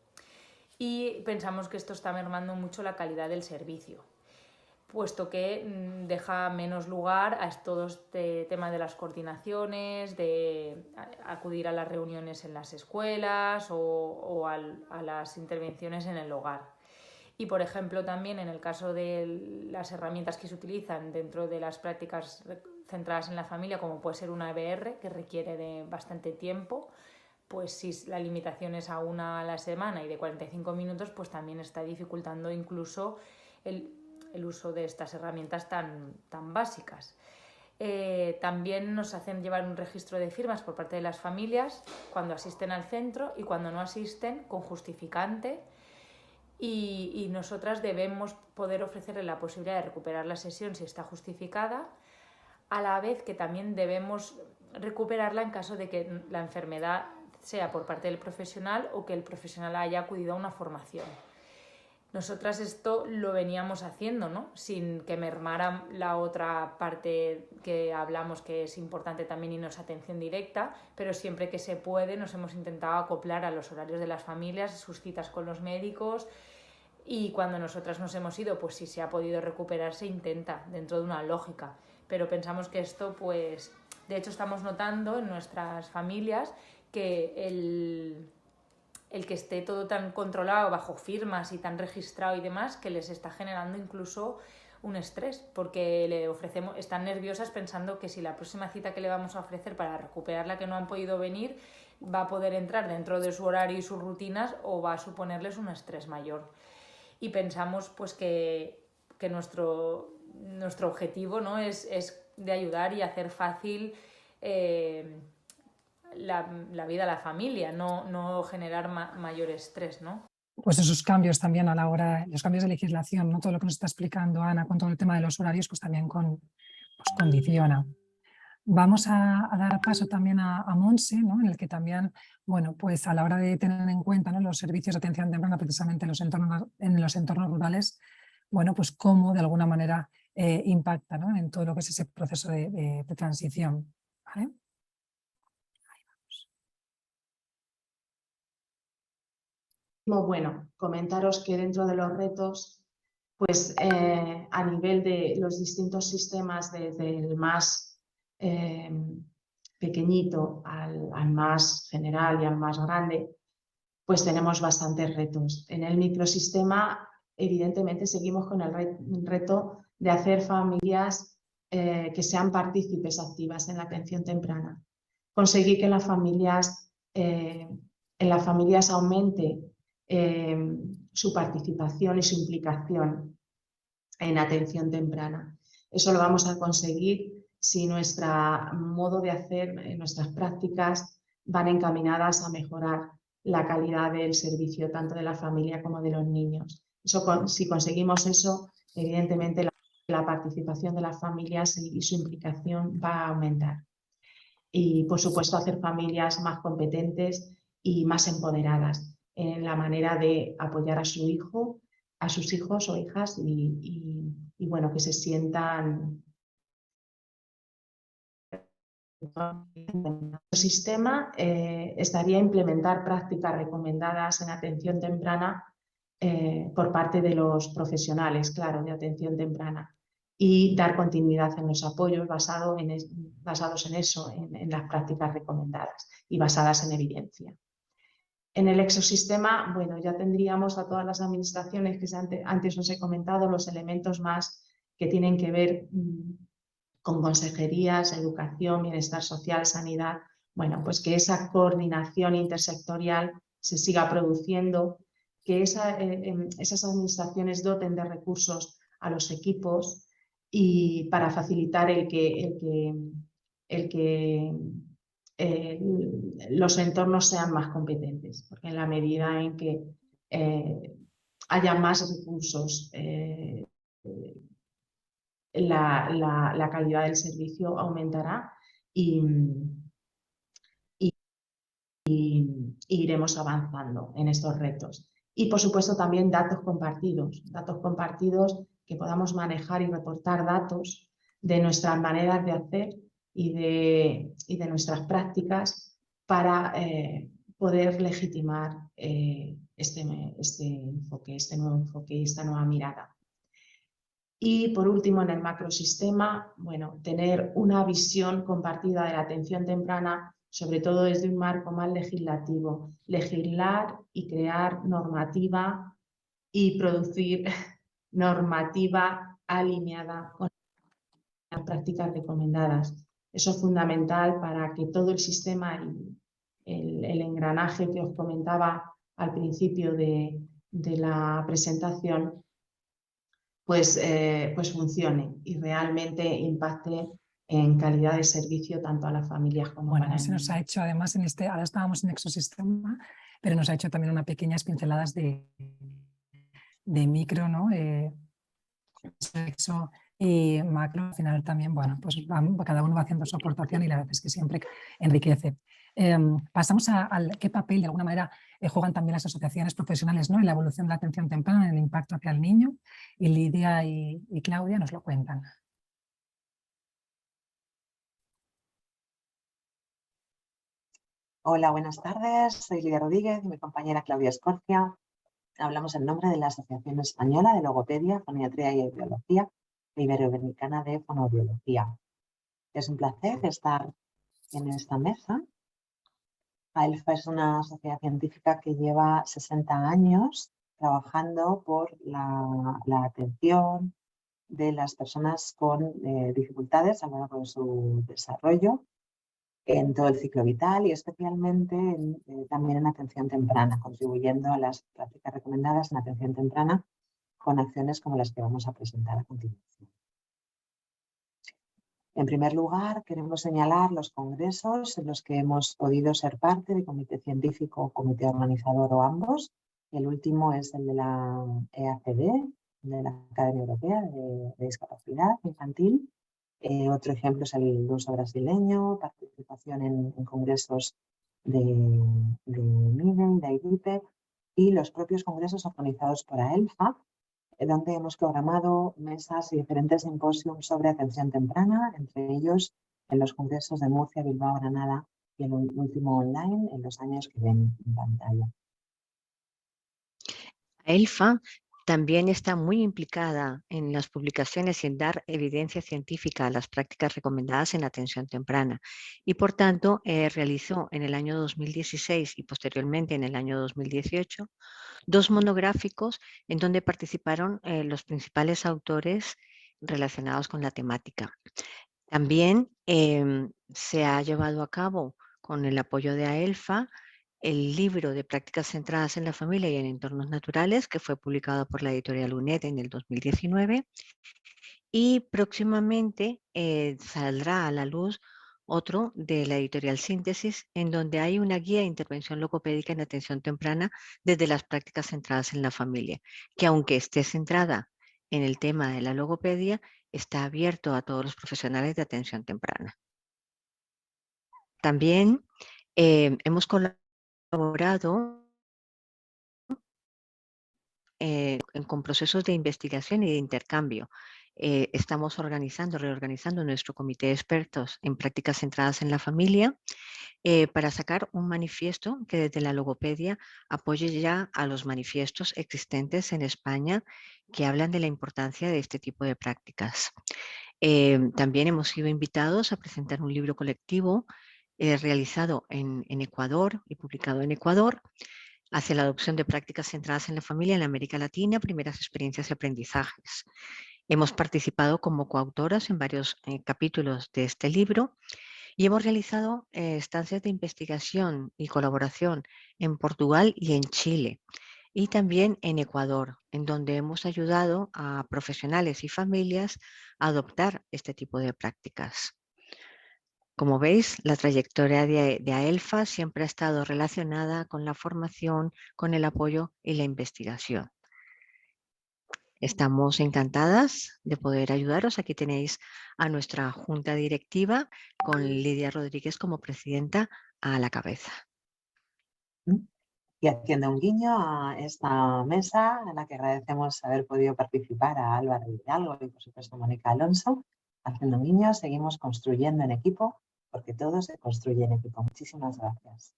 Y pensamos que esto está mermando mucho la calidad del servicio, puesto que deja menos lugar a todo este tema de las coordinaciones, de acudir a las reuniones en las escuelas o a las intervenciones en el hogar. Y, por ejemplo, también en el caso de las herramientas que se utilizan dentro de las prácticas centradas en la familia, como puede ser una EBR, que requiere de bastante tiempo, pues si la limitación es a una a la semana y de 45 minutos, pues también está dificultando incluso el uso de estas herramientas tan básicas. También nos hacen llevar un registro de firmas por parte de las familias cuando asisten al centro y cuando no asisten, con justificante, y nosotras debemos poder ofrecerle la posibilidad de recuperar la sesión si está justificada, a la vez que también debemos recuperarla en caso de que la enfermedad sea por parte del profesional o que el profesional haya acudido a una formación. Nosotras esto lo veníamos haciendo, ¿no? Sin que mermara la otra parte que hablamos, que es importante también y no es atención directa, pero siempre que se puede nos hemos intentado acoplar a los horarios de las familias, sus citas con los médicos, y cuando nosotras nos hemos ido, pues si se ha podido recuperar se intenta dentro de una lógica, pero pensamos que esto, pues de hecho estamos notando en nuestras familias que el que esté todo tan controlado bajo firmas y tan registrado y demás, que les está generando incluso un estrés, porque están nerviosas pensando que si la próxima cita que le vamos a ofrecer para recuperar la que no han podido venir va a poder entrar dentro de su horario y sus rutinas o va a suponerles un estrés mayor. Y pensamos pues que nuestro objetivo, ¿no? es de ayudar y hacer fácil la vida a la familia, no generar mayor estrés, ¿no? Pues esos cambios también a la hora, los cambios de legislación, ¿no? Todo lo que nos está explicando Ana con todo el tema de los horarios, pues también condiciona. Vamos a dar paso también a Monse, ¿no? En el que también, bueno, pues a la hora de tener en cuenta, ¿no?, los servicios de atención temprana precisamente en los entornos rurales, bueno, pues cómo de alguna manera impacta, ¿no?, en todo lo que es ese proceso de transición, ¿vale? Bueno, comentaros que dentro de los retos, pues a nivel de los distintos sistemas, desde el más pequeñito al más general y al más grande, pues tenemos bastantes retos. En el microsistema, evidentemente, seguimos con el reto de hacer familias que sean partícipes activas en la atención temprana. Conseguir que en las familias aumente su participación y su implicación en atención temprana. Eso lo vamos a conseguir si nuestro modo de hacer, nuestras prácticas van encaminadas a mejorar la calidad del servicio tanto de la familia como de los niños. Si conseguimos eso, evidentemente la participación de las familias y su implicación va a aumentar. Y por supuesto hacer familias más competentes y más empoderadas en la manera de apoyar a su hijo, a sus hijos o hijas y bueno, que se sientan. El sistema estaría implementar prácticas recomendadas en atención temprana por parte de los profesionales, claro, de atención temprana, y dar continuidad en los apoyos basados en eso, en las prácticas recomendadas y basadas en evidencia. En el exosistema, bueno, ya tendríamos a todas las administraciones que antes os he comentado, los elementos más que tienen que ver con consejerías, educación, bienestar social, sanidad. Bueno, pues que esa coordinación intersectorial se siga produciendo que esas administraciones doten de recursos a los equipos y para facilitar el que los entornos sean más competentes, porque en la medida en que haya más recursos, la calidad del servicio aumentará y iremos avanzando en estos retos. Y por supuesto también datos compartidos que podamos manejar y reportar datos de nuestras maneras de hacer y de nuestras prácticas para poder legitimar este enfoque, este nuevo enfoque y esta nueva mirada. Y por último, en el macrosistema, bueno, tener una visión compartida de la atención temprana, sobre todo desde un marco más legislativo, legislar y crear normativa y producir normativa alineada con las prácticas recomendadas. Eso es fundamental para que todo el sistema y el engranaje que os comentaba al principio de la presentación pues funcione y realmente impacte en calidad de servicio tanto a las familias como Bueno, para el se nos niño. ha hecho además ahora estábamos en ecosistema, pero nos ha hecho también unas pequeñas pinceladas de micro, ¿no? Sexo y macro, al final también, bueno, pues cada uno va haciendo su aportación y la verdad es que siempre enriquece. Pasamos al qué papel de alguna manera juegan también las asociaciones profesionales, ¿no? En la evolución de la atención temprana, en el impacto hacia el niño, y Lidia y Claudia nos lo cuentan. Hola, buenas tardes. Soy Lidia Rodríguez y mi compañera Claudia Escorcia. Hablamos en nombre de la Asociación Española de Logopedia, Foniatría y Audiología e Iberoamericana de Fonoaudiología. Es un placer estar en esta mesa. AELFA es una sociedad científica que lleva 60 años trabajando por la atención de las personas con dificultades a lo largo de su desarrollo en todo el ciclo vital y especialmente también en atención temprana, contribuyendo a las prácticas recomendadas en atención temprana con acciones como las que vamos a presentar a continuación. En primer lugar, queremos señalar los congresos en los que hemos podido ser parte de comité científico, comité organizador o ambos. El último es el de la EACD, de la Academia Europea de Discapacidad Infantil. Otro ejemplo es el uso brasileño, participación en congresos de MIDEI, de IDIPE y los propios congresos organizados por AELFA, donde hemos programado mesas y diferentes simposios sobre atención temprana, entre ellos en los congresos de Murcia, Bilbao, Granada y el último online en los años que ven en pantalla. AELFA también está muy implicada en las publicaciones y en dar evidencia científica a las prácticas recomendadas en atención temprana y, por tanto, realizó en el año 2016 y posteriormente en el año 2018 2 monográficos en donde participaron los principales autores relacionados con la temática. También se ha llevado a cabo, con el apoyo de AELFA, el libro de prácticas centradas en la familia y en entornos naturales, que fue publicado por la editorial UNED en el 2019, y próximamente saldrá a la luz otro de la editorial Síntesis, en donde hay una guía de intervención logopédica en atención temprana desde las prácticas centradas en la familia, que aunque esté centrada en el tema de la logopedia, está abierto a todos los profesionales de atención temprana. También hemos colaborado con procesos de investigación y de intercambio. Estamos reorganizando nuestro comité de expertos en prácticas centradas en la familia para sacar un manifiesto que desde la logopedia apoye ya a los manifiestos existentes en España que hablan de la importancia de este tipo de prácticas. También hemos sido invitados a presentar un libro colectivo realizado en Ecuador y publicado en Ecuador hacia la adopción de prácticas centradas en la familia en América Latina, primeras experiencias y aprendizajes. Hemos participado como coautoras en varios capítulos de este libro y hemos realizado estancias de investigación y colaboración en Portugal y en Chile. y también en Ecuador, en donde hemos ayudado a profesionales y familias a adoptar este tipo de prácticas. Como veis, la trayectoria de AELFA siempre ha estado relacionada con la formación, con el apoyo y la investigación. Estamos encantadas de poder ayudaros. Aquí tenéis a nuestra junta directiva con Lidia Rodríguez como presidenta a la cabeza. Y haciendo un guiño a esta mesa, en la que agradecemos haber podido participar a Álvaro Hidalgo y por supuesto a Mónica Alonso, haciendo un guiño, seguimos construyendo en equipo, porque todo se construye en equipo. Muchísimas gracias.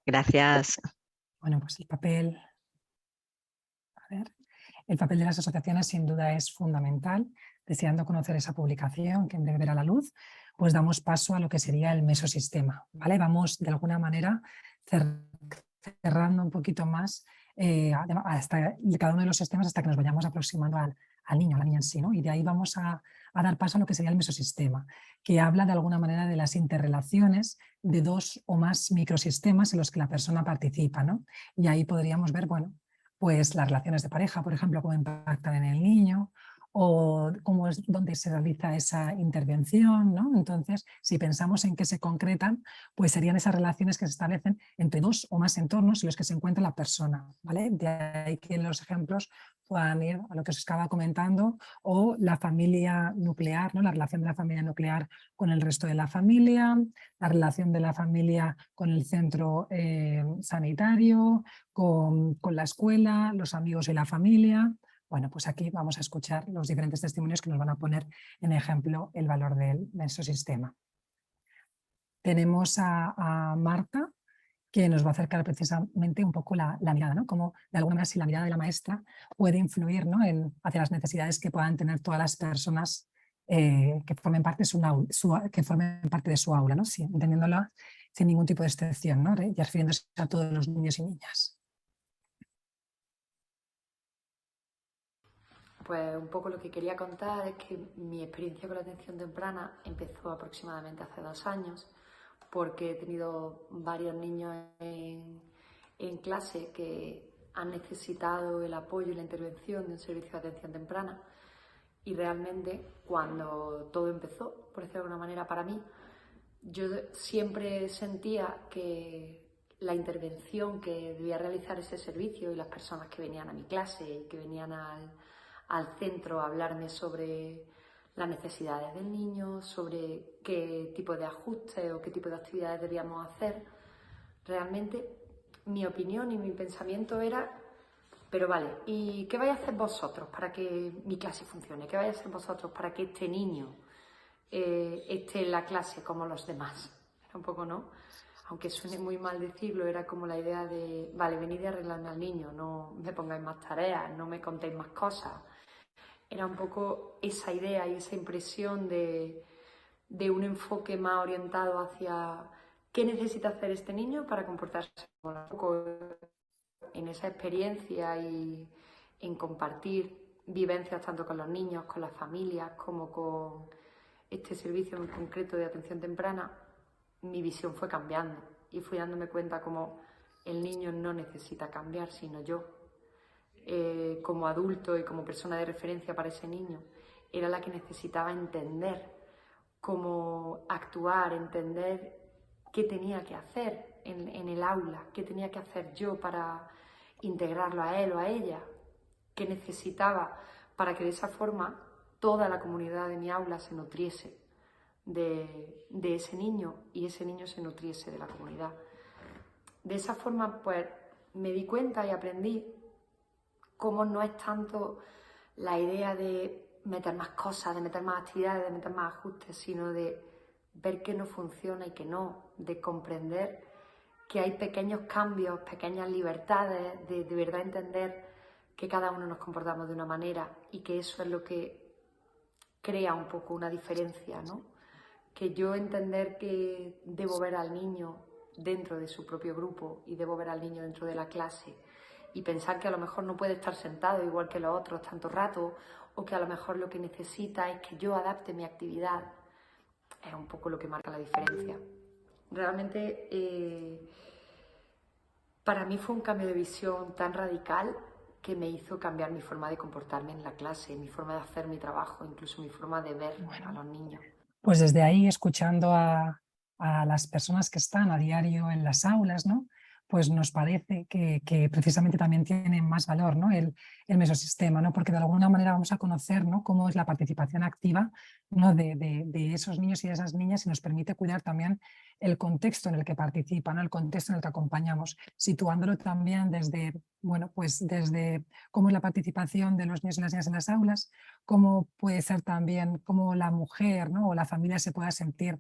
Gracias. Bueno, pues el papel de las asociaciones sin duda es fundamental. Deseando conocer esa publicación que en breve verá la luz, pues damos paso a lo que sería el mesosistema, ¿vale? Vamos de alguna manera cerrando un poquito más hasta cada uno de los sistemas hasta que nos vayamos aproximando al niño, a la niña en sí, ¿no? Y de ahí vamos a dar paso a lo que sería el mesosistema, que habla de alguna manera de las interrelaciones de dos o más microsistemas en los que la persona participa, ¿no? Y ahí podríamos ver, bueno, pues las relaciones de pareja, por ejemplo, cómo impactan en el niño, o cómo es donde se realiza esa intervención, ¿no? Entonces, si pensamos en qué se concretan, pues serían esas relaciones que se establecen entre dos o más entornos en los que se encuentra la persona, ¿vale? De ahí que los ejemplos puedan ir a lo que os estaba comentando, o la familia nuclear, ¿no? La relación de la familia nuclear con el resto de la familia, la relación de la familia con el centro sanitario, con la escuela, los amigos y la familia. Bueno, pues aquí vamos a escuchar los diferentes testimonios que nos van a poner en ejemplo el valor del mesosistema. Tenemos a Marta, que nos va a acercar precisamente un poco la mirada, ¿no? Cómo de alguna manera si la mirada de la maestra puede influir, ¿no? hacia las necesidades que puedan tener todas las personas que formen parte de su aula, ¿no? Sí, entendiéndolo sin ningún tipo de excepción, ¿no? Y refiriéndose a todos los niños y niñas. Pues un poco lo que quería contar es que mi experiencia con la atención temprana empezó aproximadamente hace 2 años, porque he tenido varios niños en clase que han necesitado el apoyo y la intervención de un servicio de atención temprana, y realmente cuando todo empezó, por decirlo de alguna manera, para mí, yo siempre sentía que la intervención que debía realizar ese servicio y las personas que venían a mi clase y que venían al centro a hablarme sobre las necesidades del niño, sobre qué tipo de ajustes o qué tipo de actividades debíamos hacer. Realmente mi opinión y mi pensamiento era, pero vale, ¿y qué vais a hacer vosotros para que mi clase funcione? ¿Qué vais a hacer vosotros para que este niño esté en la clase como los demás? Era un poco, ¿no? Aunque suene muy mal decirlo, era como la idea de, vale, venid y arreglarme al niño, no me pongáis más tareas, no me contéis más cosas. Era un poco esa idea y esa impresión de un enfoque más orientado hacia qué necesita hacer este niño para comportarse como un poco en esa experiencia y en compartir vivencias tanto con los niños, con las familias, como con este servicio en concreto de atención temprana. Mi visión fue cambiando y fui dándome cuenta como el niño no necesita cambiar, sino yo. Como adulto y como persona de referencia para ese niño, era la que necesitaba entender cómo actuar, entender qué tenía que hacer en el aula, qué tenía que hacer yo para integrarlo a él o a ella, qué necesitaba para que de esa forma toda la comunidad de mi aula se nutriese de ese niño y ese niño se nutriese de la comunidad. De esa forma, pues, me di cuenta y aprendí cómo no es tanto la idea de meter más cosas, de meter más actividades, de meter más ajustes, sino de ver que no funciona y que no, de comprender que hay pequeños cambios, pequeñas libertades, de verdad entender que cada uno nos comportamos de una manera y que eso es lo que crea un poco una diferencia, ¿no? Que yo entender que debo ver al niño dentro de su propio grupo y debo ver al niño dentro de la clase y pensar que a lo mejor no puede estar sentado igual que los otros tanto rato, o que a lo mejor lo que necesita es que yo adapte mi actividad, es un poco lo que marca la diferencia. Realmente Para mí fue un cambio de visión tan radical que me hizo cambiar mi forma de comportarme en la clase, mi forma de hacer mi trabajo, incluso mi forma de ver a los niños. Pues desde ahí, escuchando a las personas que están a diario en las aulas, ¿no? Pues nos parece que precisamente también tiene más valor, ¿no? el mesosistema, ¿no? Porque de alguna manera vamos a conocer, ¿no? Cómo es la participación activa, ¿no? de esos niños y de esas niñas, y nos permite cuidar también el contexto en el que participan, ¿no? El contexto en el que acompañamos, situándolo también desde, bueno, pues desde cómo es la participación de los niños y las niñas en las aulas, cómo puede ser también cómo la mujer, ¿no? O la familia se pueda sentir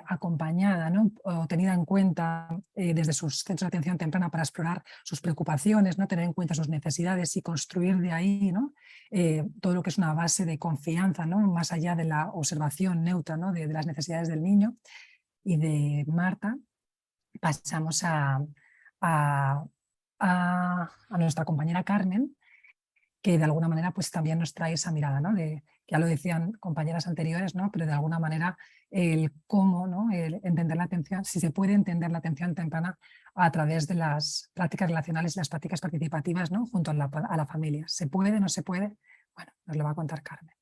acompañada, ¿no? O tenida en cuenta desde sus centros de atención temprana para explorar sus preocupaciones, ¿no? Tener en cuenta sus necesidades y construir de ahí, ¿no? Todo lo que es una base de confianza, ¿no? Más allá de la observación neutra, ¿no? de las necesidades del niño. Y de Marta pasamos a nuestra compañera Carmen, que de alguna manera pues también nos trae esa mirada, ¿no? Ya lo decían compañeras anteriores, ¿no? Pero de alguna manera el cómo, ¿no? El entender la atención, si se puede entender la atención temprana a través de las prácticas relacionales y las prácticas participativas, ¿no? Junto a la familia. ¿Se puede, no se puede? Bueno, nos lo va a contar Carmen.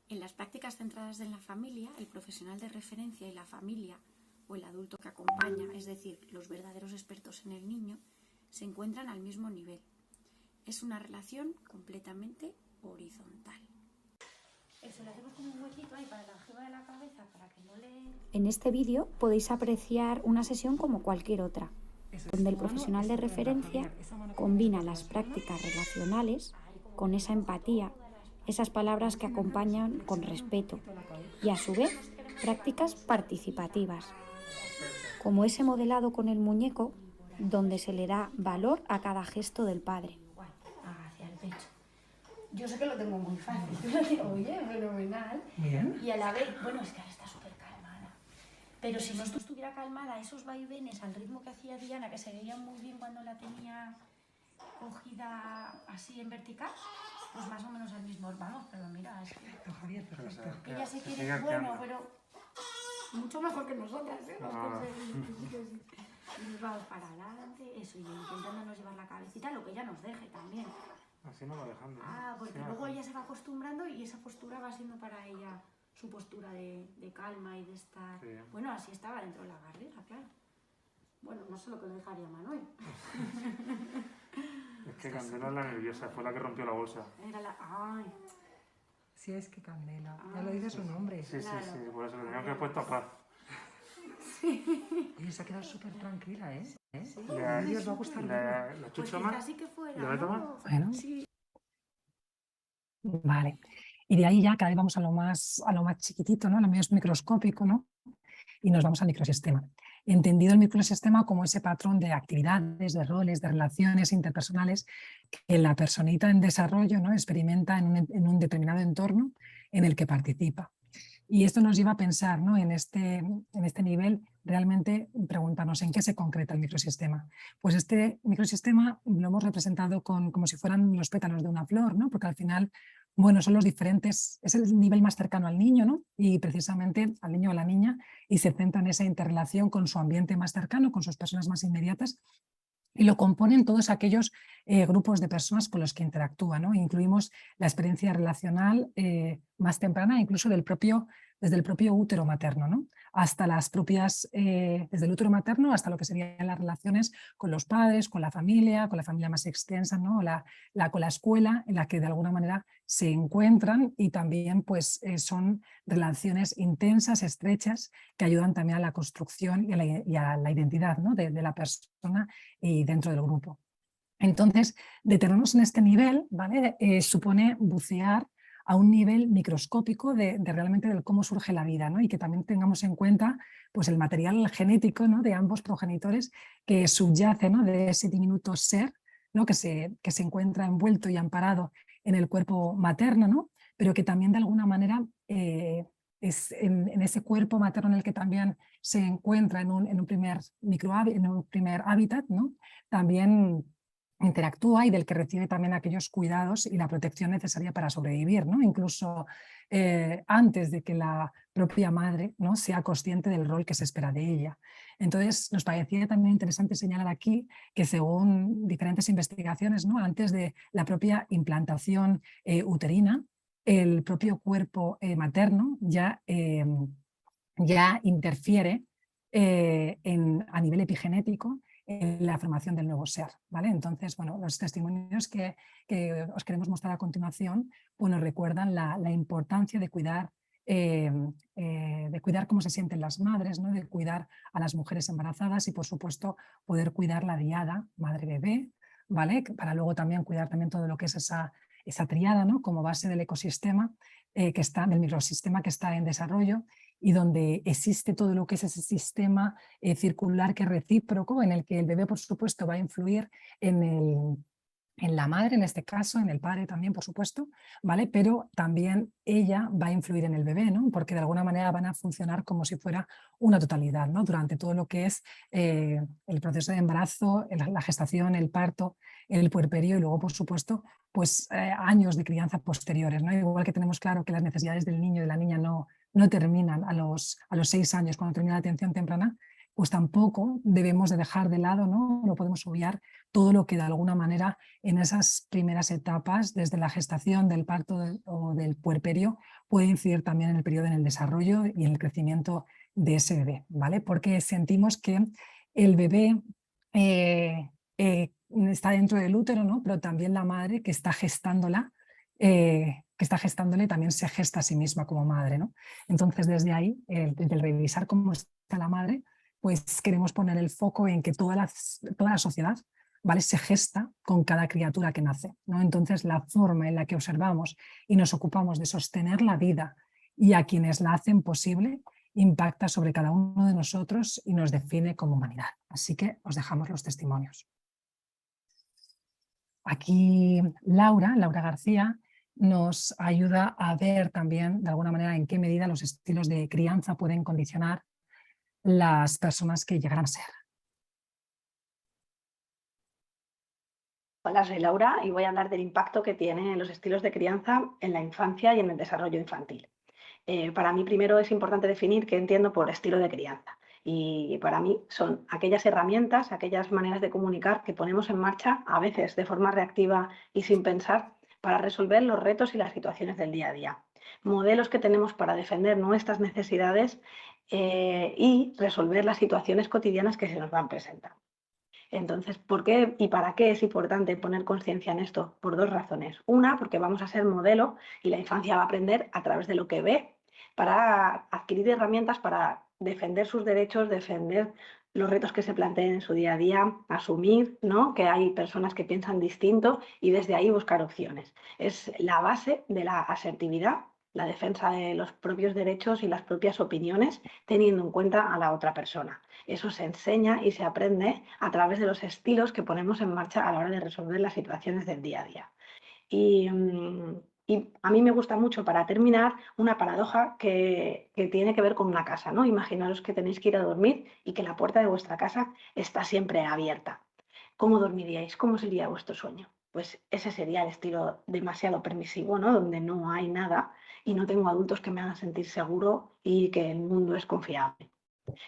En las prácticas centradas en la familia, el profesional de referencia y la familia o el adulto que acompaña, es decir, los verdaderos expertos en el niño, se encuentran al mismo nivel. Es una relación completamente horizontal. Eso le hacemos como un huequito ahí para la aljiba de la cabeza para que no le... En este vídeo podéis apreciar una sesión como cualquier otra, donde el profesional de referencia combina las prácticas relacionales con esa empatía, esas palabras que acompañan con respeto y a su vez prácticas participativas, como ese modelado con el muñeco donde se le da valor a cada gesto del padre. Hacia el pecho. Yo sé que lo tengo muy fácil. Tú lo digo, oye, fenomenal. Bien. Y a la vez, bueno, es que ahora está súper calmada. Pero si no estuviera calmada, esos vaivenes al ritmo que hacía Diana, que se veían muy bien cuando la tenía cogida así en vertical, pues más o menos al mismo. Vamos, pero mira, es que... Javier, perfecto. Ella se quiere, bueno, pero mucho mejor que nosotras, ¿eh? Y nos vamos para adelante, eso, y intentándonos llevar la cabecita, lo que ella nos deje también. Así no va dejando. Ah, porque luego ella se va acostumbrando y esa postura va siendo para ella su postura de calma y de estar... Sí. Bueno, así estaba dentro de la barriga, claro. Bueno, no sé lo que le dejaría a Manuel. Es que Candela es la nerviosa, fue la que rompió la bolsa. Era la... ¡Ay! Sí, es que Candela, ya lo dice su nombre. Sí, claro. Sí, por eso le teníamos que haber puesto a paz. Y se ha quedado súper tranquila, ¿eh? Sí. Os va a gustar. ¿La chucha más? Pues que fuera, ¿La beta más? Bueno. Sí. Vale. Y de ahí ya cada vez vamos a lo más chiquitito, ¿no? A lo menos microscópico, ¿no? Y nos vamos al microsistema. Entendido el microsistema como ese patrón de actividades, de roles, de relaciones interpersonales que la personita en desarrollo, ¿no? Experimenta en un determinado entorno en el que participa. Y esto nos lleva a pensar, ¿no? en este nivel, realmente preguntarnos en qué se concreta el microsistema. Pues este microsistema lo hemos representado como si fueran los pétalos de una flor, ¿no? Porque al final, bueno, son los diferentes, es el nivel más cercano al niño, ¿no? Y precisamente al niño o a la niña, y se centra en esa interrelación con su ambiente más cercano, con sus personas más inmediatas, y lo componen todos aquellos grupos de personas con los que interactúa, ¿no? Incluimos la experiencia relacional más temprana, incluso desde el propio útero materno, ¿no? Hasta las propias, desde el útero materno hasta lo que serían las relaciones con los padres, con la familia más extensa, ¿no? Con la escuela, en la que de alguna manera se encuentran, y también pues, son relaciones intensas, estrechas, que ayudan también a la construcción y a la identidad, ¿no? de la persona y dentro del grupo. Entonces, detenernos en este nivel, ¿vale? Supone bucear a un nivel microscópico de realmente del cómo surge la vida, ¿no? Y que también tengamos en cuenta pues, el material genético, ¿no? de ambos progenitores que subyace, ¿no? de ese diminuto ser, ¿no? que se encuentra envuelto y amparado en el cuerpo materno, ¿no? Pero que también de alguna manera es en ese cuerpo materno en el que también se encuentra en un primer hábitat, ¿no? También interactúa y del que recibe también aquellos cuidados y la protección necesaria para sobrevivir, ¿no? Incluso antes de que la propia madre, ¿no?, sea consciente del rol que se espera de ella. Entonces, nos parecía también interesante señalar aquí que según diferentes investigaciones, ¿no?, antes de la propia implantación uterina, el propio cuerpo materno ya interfiere a nivel epigenético en la formación del nuevo ser, ¿vale? Entonces, bueno, los testimonios que os queremos mostrar a continuación, pues nos recuerdan la importancia de cuidar cómo se sienten las madres, ¿no?, de cuidar a las mujeres embarazadas y, por supuesto, poder cuidar la diada madre-bebé, ¿vale? Para luego también cuidar también todo lo que es esa triada, ¿no?, como base del ecosistema, del microsistema que está en desarrollo y donde existe todo lo que es ese sistema circular que es recíproco, en el que el bebé, por supuesto, va a influir en la madre, en este caso, en el padre también, por supuesto, ¿vale? Pero también ella va a influir en el bebé, ¿no? Porque de alguna manera van a funcionar como si fuera una totalidad, ¿no?, durante todo lo que es el proceso de embarazo, la gestación, el parto, el puerperio y luego, por supuesto, pues años de crianza posteriores, ¿no? Igual que tenemos claro que las necesidades del niño y de la niña no terminan a los 6 años cuando termina la atención temprana, pues tampoco debemos de dejar de lado, no podemos obviar todo lo que de alguna manera en esas primeras etapas, desde la gestación, del parto o del puerperio, puede incidir también en el periodo, en el desarrollo y en el crecimiento de ese bebé, ¿vale? Porque sentimos que el bebé está dentro del útero, ¿no?, pero también la madre que está gestándole también se gesta a sí misma como madre, ¿no? Entonces, desde ahí, desde el revisar cómo está la madre, pues queremos poner el foco en que toda la sociedad, ¿vale?, se gesta con cada criatura que nace, ¿no? Entonces, la forma en la que observamos y nos ocupamos de sostener la vida y a quienes la hacen posible impacta sobre cada uno de nosotros y nos define como humanidad. Así que os dejamos los testimonios. Aquí Laura García, nos ayuda a ver también, de alguna manera, en qué medida los estilos de crianza pueden condicionar las personas que llegarán a ser. Hola, soy Laura y voy a hablar del impacto que tienen los estilos de crianza en la infancia y en el desarrollo infantil. Para mí primero es importante definir qué entiendo por estilo de crianza. Y para mí son aquellas herramientas, aquellas maneras de comunicar que ponemos en marcha, a veces de forma reactiva y sin pensar, para resolver los retos y las situaciones del día a día. Modelos que tenemos para defender nuestras necesidades y resolver las situaciones cotidianas que se nos van presentando. Entonces, ¿por qué y para qué es importante poner conciencia en esto? Por dos razones. Una, porque vamos a ser modelo y la infancia va a aprender a través de lo que ve para adquirir herramientas para defender sus derechos, defender los retos que se planteen en su día a día, asumir, ¿no?, que hay personas que piensan distinto y desde ahí buscar opciones. Es la base de la asertividad, la defensa de los propios derechos y las propias opiniones, teniendo en cuenta a la otra persona. Eso se enseña y se aprende a través de los estilos que ponemos en marcha a la hora de resolver las situaciones del día a día. Y a mí me gusta mucho, para terminar, una paradoja que tiene que ver con una casa, ¿no? Imaginaros que tenéis que ir a dormir y que la puerta de vuestra casa está siempre abierta. ¿Cómo dormiríais? ¿Cómo sería vuestro sueño? Pues ese sería el estilo demasiado permisivo, ¿no?, donde no hay nada y no tengo adultos que me hagan sentir seguro y que el mundo es confiable.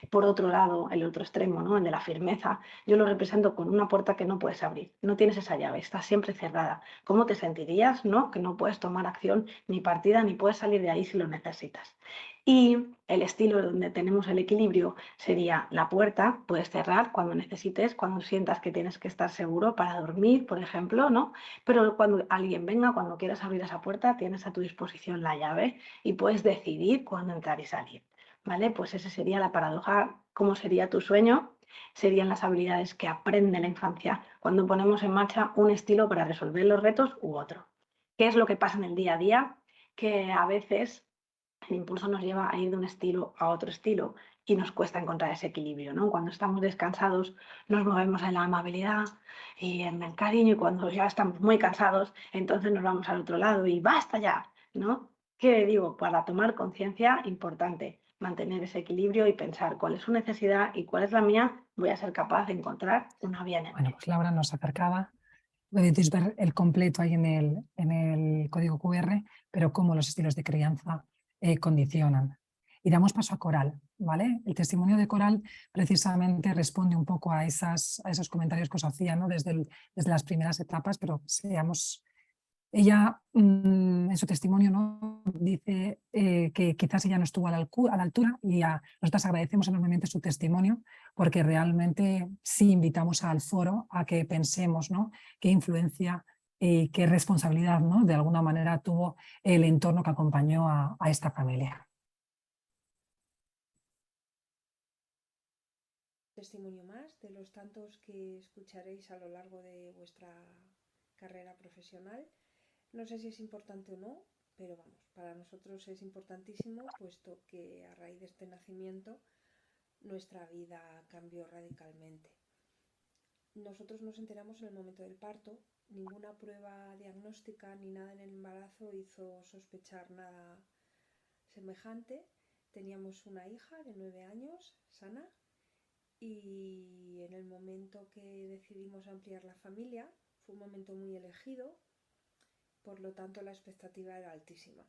Por otro lado, el otro extremo, ¿no?, el de la firmeza, yo lo represento con una puerta que no puedes abrir, no tienes esa llave, está siempre cerrada. ¿Cómo te sentirías, no?, que no puedes tomar acción ni partida ni puedes salir de ahí si lo necesitas? Y el estilo donde tenemos el equilibrio sería la puerta, puedes cerrar cuando necesites, cuando sientas que tienes que estar seguro para dormir, por ejemplo, ¿no? Pero cuando alguien venga, cuando quieras abrir esa puerta, tienes a tu disposición la llave y puedes decidir cuándo entrar y salir. ¿Vale? Pues esa sería la paradoja. ¿Cómo sería tu sueño? Serían las habilidades que aprende la infancia cuando ponemos en marcha un estilo para resolver los retos u otro. ¿Qué es lo que pasa en el día a día? Que a veces el impulso nos lleva a ir de un estilo a otro estilo y nos cuesta encontrar ese equilibrio, ¿no? Cuando estamos descansados nos movemos en la amabilidad y en el cariño, y cuando ya estamos muy cansados, entonces nos vamos al otro lado y ¡basta ya!, ¿no? ¿Qué digo? Para tomar conciencia, importante mantener ese equilibrio y pensar cuál es su necesidad y cuál es la mía, voy a ser capaz de encontrar una vía en el medio. Bueno, pues Laura nos acercaba Podéis ver el completo ahí en el código QR, pero cómo los estilos de crianza condicionan. Y damos paso a Coral, ¿vale? El testimonio de Coral precisamente responde un poco a esos comentarios que os hacía, ¿no? Desde las primeras etapas, pero ella en su testimonio, ¿no? Dice que quizás ella no estuvo a la altura y nosotros agradecemos enormemente su testimonio porque realmente sí invitamos al foro a que pensemos, ¿no? Qué influencia y qué responsabilidad, ¿no? De alguna manera tuvo el entorno que acompañó a esta familia. Testimonio más de los tantos que escucharéis a lo largo de vuestra carrera profesional. No sé si es importante o no, pero vamos, para nosotros es importantísimo, puesto que a raíz de este nacimiento nuestra vida cambió radicalmente. Nosotros nos enteramos en el momento del parto, ninguna prueba diagnóstica ni nada en el embarazo hizo sospechar nada semejante. Teníamos una hija de 9 años, Sana, y en el momento que decidimos ampliar la familia, fue un momento muy elegido, por lo tanto la expectativa era altísima.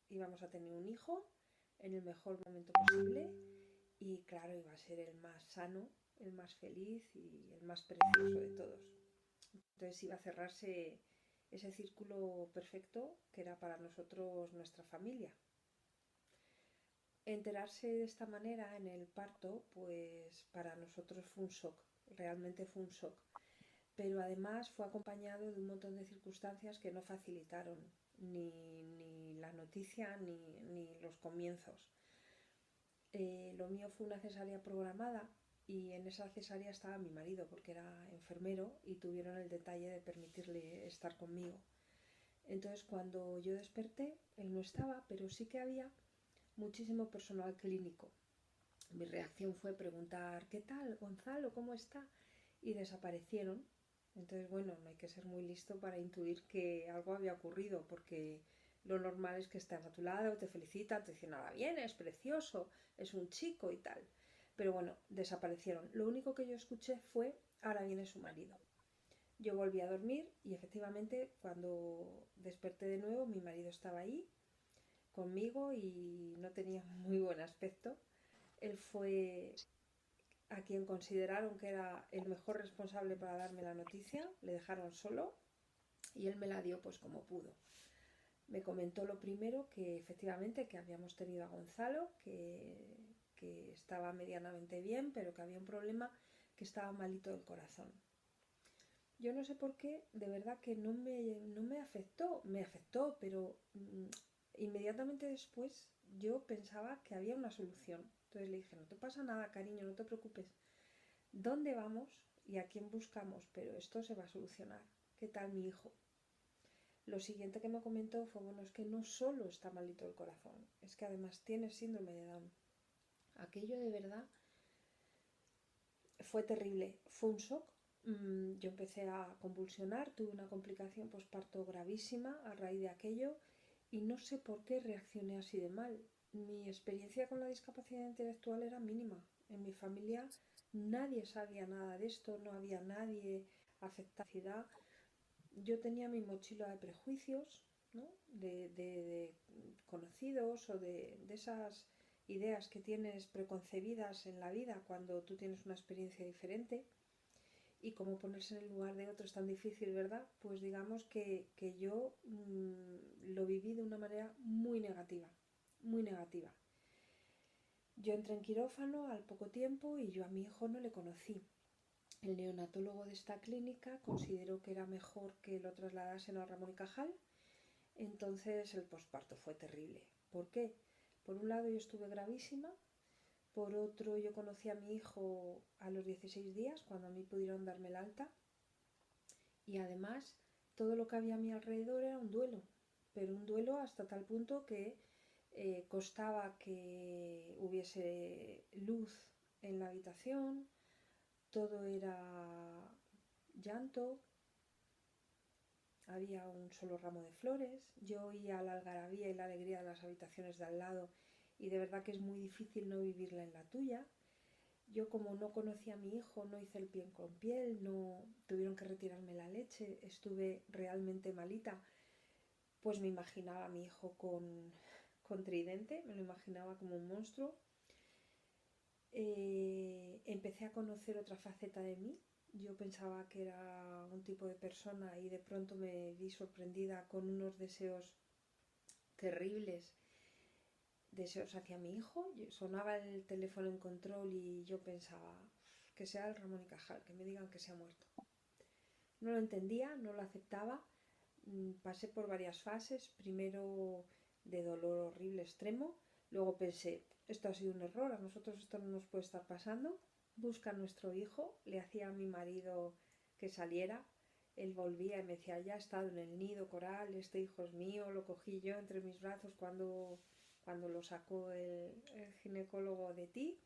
Íbamos a tener un hijo en el mejor momento posible y claro, iba a ser el más sano, el más feliz y el más precioso de todos. Entonces iba a cerrarse ese círculo perfecto que era para nosotros nuestra familia. Enterarse de esta manera en el parto, pues para nosotros fue un shock, realmente fue un shock. Pero además fue acompañado de un montón de circunstancias que no facilitaron ni la noticia ni los comienzos. Lo mío fue una cesárea programada y en esa cesárea estaba mi marido porque era enfermero y tuvieron el detalle de permitirle estar conmigo. Entonces cuando yo desperté, él no estaba, pero sí que había muchísimo personal clínico. Mi reacción fue preguntar: ¿qué tal, Gonzalo? ¿Cómo está? Y desaparecieron. Entonces, bueno, no hay que ser muy listo para intuir que algo había ocurrido, porque lo normal es que estén a tu lado, te felicitan, te dicen: nada, bien, es precioso, es un chico y tal. Pero bueno, desaparecieron. Lo único que yo escuché fue: ahora viene su marido. Yo volví a dormir y efectivamente cuando desperté de nuevo mi marido estaba ahí conmigo y no tenía muy buen aspecto. Él fue a quien consideraron que era el mejor responsable para darme la noticia, le dejaron solo y él me la dio pues como pudo. Me comentó lo primero que efectivamente que habíamos tenido a Gonzalo, que estaba medianamente bien, pero que había un problema, que estaba malito del corazón. Yo no sé por qué, de verdad que no me afectó, pero inmediatamente después yo pensaba que había una solución. Entonces le dije: no te pasa nada, cariño, no te preocupes. ¿Dónde vamos y a quién buscamos? Pero esto se va a solucionar. ¿Qué tal mi hijo? Lo siguiente que me comentó fue: bueno, es que no solo está malito el corazón, es que además tiene síndrome de Down. Aquello de verdad fue terrible, fue un shock. Yo empecé a convulsionar, tuve una complicación posparto gravísima a raíz de aquello y no sé por qué reaccioné así de mal. Mi experiencia con la discapacidad intelectual era mínima. En mi familia nadie sabía nada de esto, no había nadie afectado. Yo tenía mi mochila de prejuicios, ¿no? de conocidos o de esas ideas que tienes preconcebidas en la vida cuando tú tienes una experiencia diferente. Y como ponerse en el lugar de otro es tan difícil, ¿verdad? Pues digamos que yo lo viví de una manera muy negativa, muy negativa. Yo entré en quirófano al poco tiempo y yo a mi hijo no le conocí. El neonatólogo de esta clínica consideró que era mejor que lo trasladasen a Ramón y Cajal, entonces el posparto fue terrible. ¿Por qué? Por un lado yo estuve gravísima. Por otro, yo conocí a mi hijo a los 16 días, cuando a mí pudieron darme el alta. Y además, todo lo que había a mi alrededor era un duelo. Pero un duelo hasta tal punto que costaba que hubiese luz en la habitación. Todo era llanto. Había un solo ramo de flores. Yo oía la algarabía y la alegría de las habitaciones de al lado. Y de verdad que es muy difícil no vivirla en la tuya. Yo como no conocía a mi hijo, no hice el piel con piel, no tuvieron que retirarme la leche, estuve realmente malita, pues me imaginaba a mi hijo con tridente, me lo imaginaba como un monstruo. Empecé a conocer otra faceta de mí. Yo pensaba que era un tipo de persona y de pronto me vi sorprendida con unos deseos terribles, deseos hacia mi hijo. Sonaba el teléfono en control y yo pensaba que sea el Ramón y Cajal, que me digan que se ha muerto. No lo entendía, no lo aceptaba. Pasé por varias fases, primero de dolor horrible extremo, luego pensé, esto ha sido un error, a nosotros esto no nos puede estar pasando, busca a nuestro hijo, le hacía a mi marido que saliera, él volvía y me decía, ya he estado en el nido coral, este hijo es mío, lo cogí yo entre mis brazos cuando lo sacó el ginecólogo de ti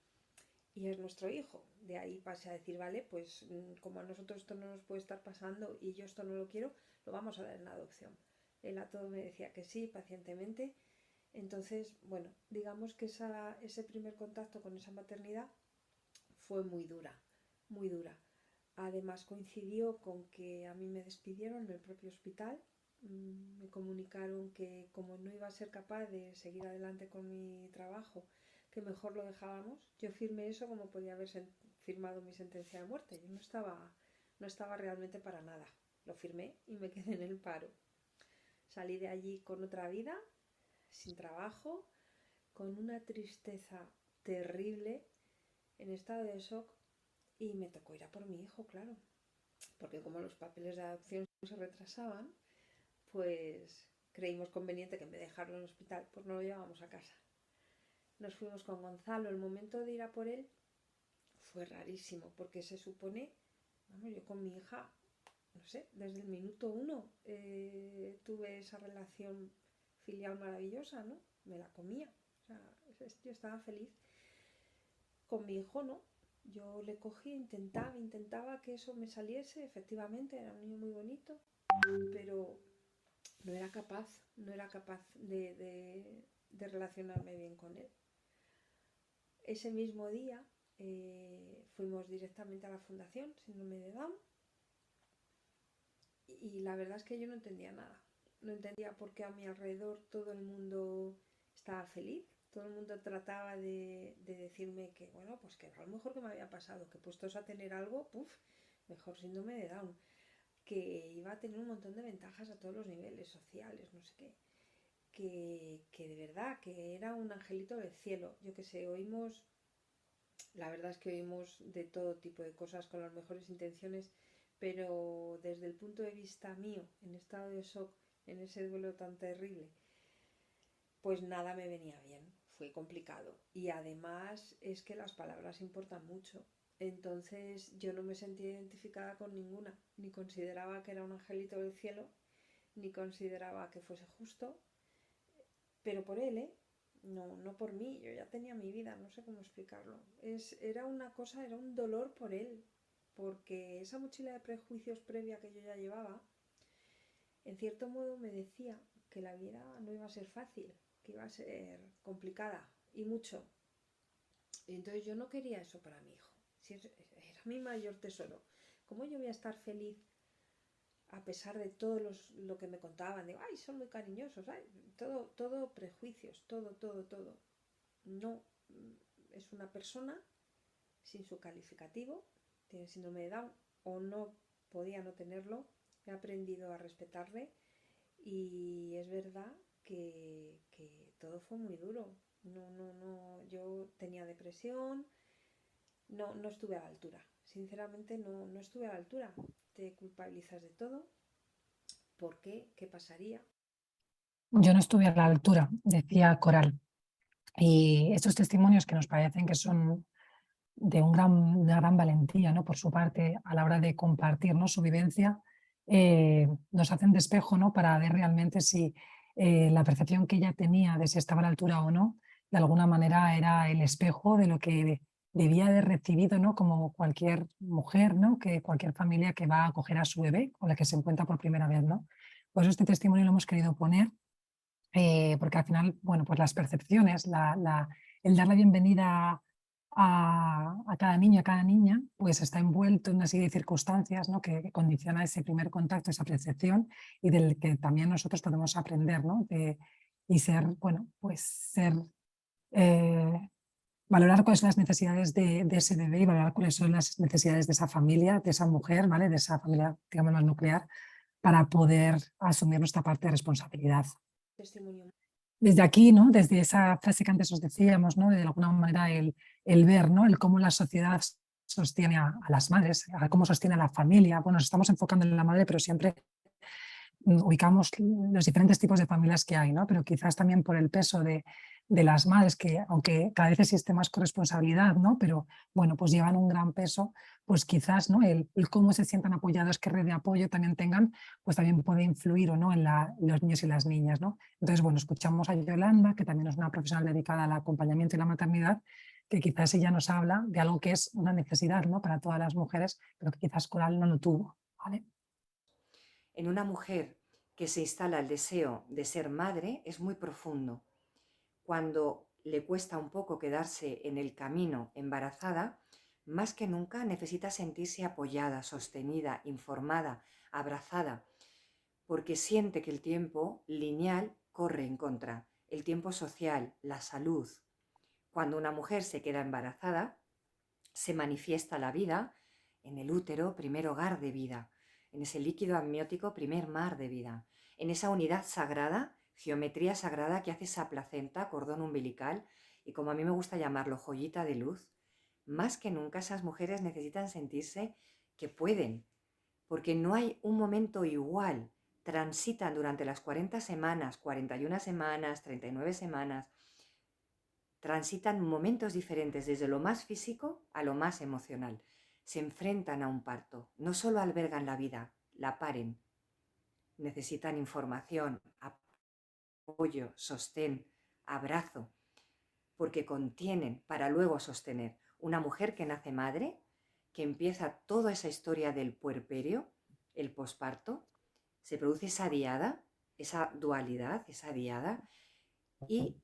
y es nuestro hijo. De ahí pasé a decir, vale, pues como a nosotros esto no nos puede estar pasando y yo esto no lo quiero, lo vamos a dar en adopción. Él a todo me decía que sí, pacientemente. Entonces, bueno, digamos que ese primer contacto con esa maternidad fue muy dura, muy dura. Además coincidió con que a mí me despidieron en el propio hospital. Me comunicaron que como no iba a ser capaz de seguir adelante con mi trabajo, que mejor lo dejábamos. Yo firmé eso como podía haber firmado mi sentencia de muerte. Yo no estaba realmente para nada. Lo firmé y me quedé en el paro. Salí de allí con otra vida, sin trabajo, con una tristeza terrible, en estado de shock, y me tocó ir a por mi hijo, claro. Porque como los papeles de adopción se retrasaban, pues creímos conveniente que en vez de dejarlo en el hospital, pues no lo llevamos a casa. Nos fuimos con Gonzalo. El momento de ir a por él fue rarísimo, porque se supone, vamos, yo con mi hija, no sé, desde el minuto 1 tuve esa relación filial maravillosa, ¿no? Me la comía, o sea, yo estaba feliz. Con mi hijo no, yo le cogí, intentaba que eso me saliese, efectivamente, era un niño muy bonito, pero no era capaz de relacionarme bien con él. Ese mismo día fuimos directamente a la Fundación Síndrome de Down y la verdad es que yo no entendía nada. No entendía por qué a mi alrededor todo el mundo estaba feliz, todo el mundo trataba de decirme que, bueno, pues que era lo mejor que me había pasado, que puestos a tener algo, mejor síndrome de Down, que iba a tener un montón de ventajas a todos los niveles sociales, no sé qué. Que de verdad, que era un angelito del cielo. Yo que sé, la verdad es que oímos de todo tipo de cosas con las mejores intenciones, pero desde el punto de vista mío, en estado de shock, en ese duelo tan terrible, pues nada me venía bien, fue complicado. Y además es que las palabras importan mucho. Entonces yo no me sentía identificada con ninguna, ni consideraba que era un angelito del cielo, ni consideraba que fuese justo. Pero por él, no por mí, yo ya tenía mi vida, no sé cómo explicarlo. Era un dolor por él, porque esa mochila de prejuicios previa que yo ya llevaba, en cierto modo me decía que la vida no iba a ser fácil, que iba a ser complicada, y mucho. Y entonces yo no quería eso para mi hijo, era mi mayor tesoro. ¿Cómo yo voy a estar feliz a pesar de todo lo que me contaban? Digo, ay, son muy cariñosos, ay, todo prejuicios, todo. No, es una persona sin su calificativo, tiene síndrome de Down o no podía no tenerlo. He aprendido a respetarle y es verdad que todo fue muy duro. No, yo tenía depresión, no estuve a la altura. Sinceramente no estuve a la altura. Te culpabilizas de todo. ¿Por qué? ¿Qué pasaría? Yo no estuve a la altura, decía Coral. Y estos testimonios que nos parecen que son de una gran valentía, ¿no? Por su parte, a la hora de compartir, ¿no? Su vivencia, nos hacen de espejo, ¿no? Para ver realmente si la percepción que ella tenía de si estaba a la altura o no, de alguna manera era el espejo de lo que debía haber recibido, ¿no? Como cualquier mujer, ¿no? Que cualquier familia que va a acoger a su bebé con la que se encuentra por primera vez, ¿no? Pues este testimonio lo hemos querido poner porque al final, bueno, pues las percepciones, el dar la bienvenida a cada niño, a cada niña, pues está envuelto en una serie de circunstancias, ¿no? que condiciona ese primer contacto, esa percepción, y del que también nosotros podemos aprender, ¿no? Y ser, bueno, pues ser, valorar cuáles son las necesidades de ese bebé y valorar cuáles son las necesidades de esa familia, de esa mujer, ¿vale? De esa familia, digamos, más nuclear, para poder asumir nuestra parte de responsabilidad. Desde aquí, ¿no? Desde esa frase que antes os decíamos, ¿no? De alguna manera el ver, ¿no? El cómo la sociedad sostiene a las madres, a cómo sostiene a la familia. Bueno, nos estamos enfocando en la madre, pero siempre ubicamos los diferentes tipos de familias que hay, ¿no? Pero quizás también por el peso de las madres, que aunque cada vez existe más corresponsabilidad, ¿no? Pero bueno, pues llevan un gran peso, pues quizás, ¿no? El cómo se sientan apoyados, qué red de apoyo también tengan, pues también puede influir o no en los niños y las niñas, ¿no? Entonces, bueno, escuchamos a Yolanda, que también es una profesional dedicada al acompañamiento y la maternidad, que quizás ella nos habla de algo que es una necesidad, ¿no? Para todas las mujeres, pero que quizás Coral no lo tuvo, ¿vale? En una mujer que se instala el deseo de ser madre es muy profundo. Cuando le cuesta un poco quedarse en el camino embarazada, más que nunca necesita sentirse apoyada, sostenida, informada, abrazada, porque siente que el tiempo lineal corre en contra, el tiempo social, la salud. Cuando una mujer se queda embarazada, se manifiesta la vida en el útero, primer hogar de vida, en ese líquido amniótico, primer mar de vida, en esa unidad sagrada, geometría sagrada que hace esa placenta, cordón umbilical, y como a mí me gusta llamarlo, joyita de luz. Más que nunca esas mujeres necesitan sentirse que pueden, porque no hay un momento igual. Transitan durante las 40 semanas, 41 semanas, 39 semanas, transitan momentos diferentes desde lo más físico a lo más emocional. Se enfrentan a un parto, no solo albergan la vida, la paren. Necesitan información, apoyo, sostén, abrazo, porque contienen para luego sostener. Una mujer que nace madre, que empieza toda esa historia del puerperio, el posparto, se produce esa diada, esa dualidad, esa diada, y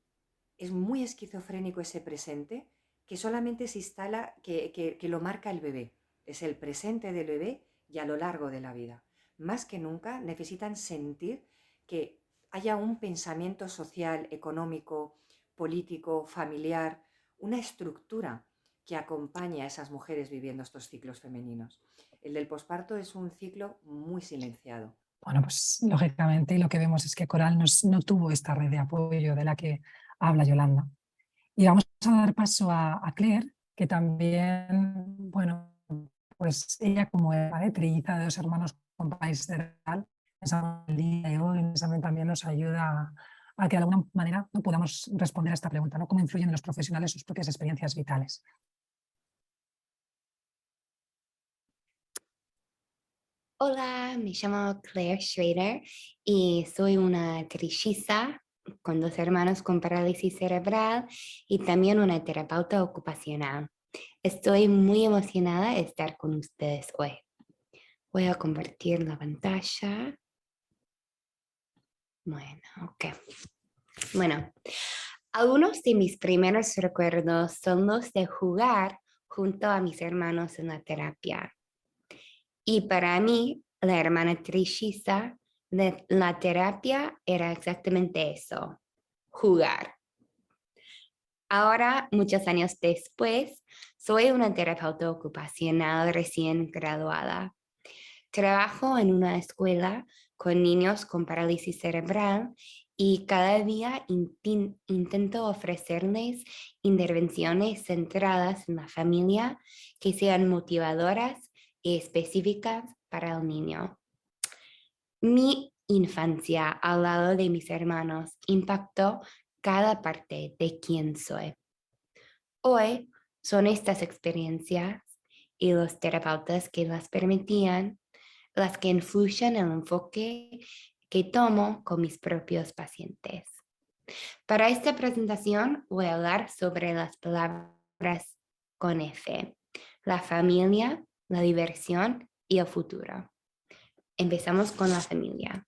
es muy esquizofrénico ese presente que solamente se instala, que lo marca el bebé. Es el presente del bebé y a lo largo de la vida. Más que nunca necesitan sentir que haya un pensamiento social, económico, político, familiar, una estructura que acompañe a esas mujeres viviendo estos ciclos femeninos. El del posparto es un ciclo muy silenciado. Bueno, pues lógicamente lo que vemos es que Coral no tuvo esta red de apoyo de la que habla Yolanda. Y vamos a dar paso a Claire, que también, bueno, pues ella como trilliza de 2 hermanos con país cerebral, el día de hoy también nos ayuda a que de alguna manera no podamos responder a esta pregunta, ¿no? ¿Cómo influyen en los profesionales sus propias experiencias vitales? Hola, me llamo Claire Schrader y soy una trilliza con 2 hermanos con parálisis cerebral y también una terapeuta ocupacional. Estoy muy emocionada de estar con ustedes hoy. Voy a compartir la pantalla. Bueno, ok. Bueno, algunos de mis primeros recuerdos son los de jugar junto a mis hermanos en la terapia. Y para mí, la hermana trilliza de la terapia era exactamente eso, jugar. Ahora, muchos años después, soy una terapeuta ocupacional recién graduada. Trabajo en una escuela con niños con parálisis cerebral y cada día intento ofrecerles intervenciones centradas en la familia que sean motivadoras y específicas para el niño. Mi infancia al lado de mis hermanos impactó cada parte de quién soy. Hoy son estas experiencias y los terapeutas que las permitían las que influyen en el enfoque que tomo con mis propios pacientes. Para esta presentación voy a hablar sobre las palabras con F, la familia, la diversión y el futuro. Empezamos con la familia.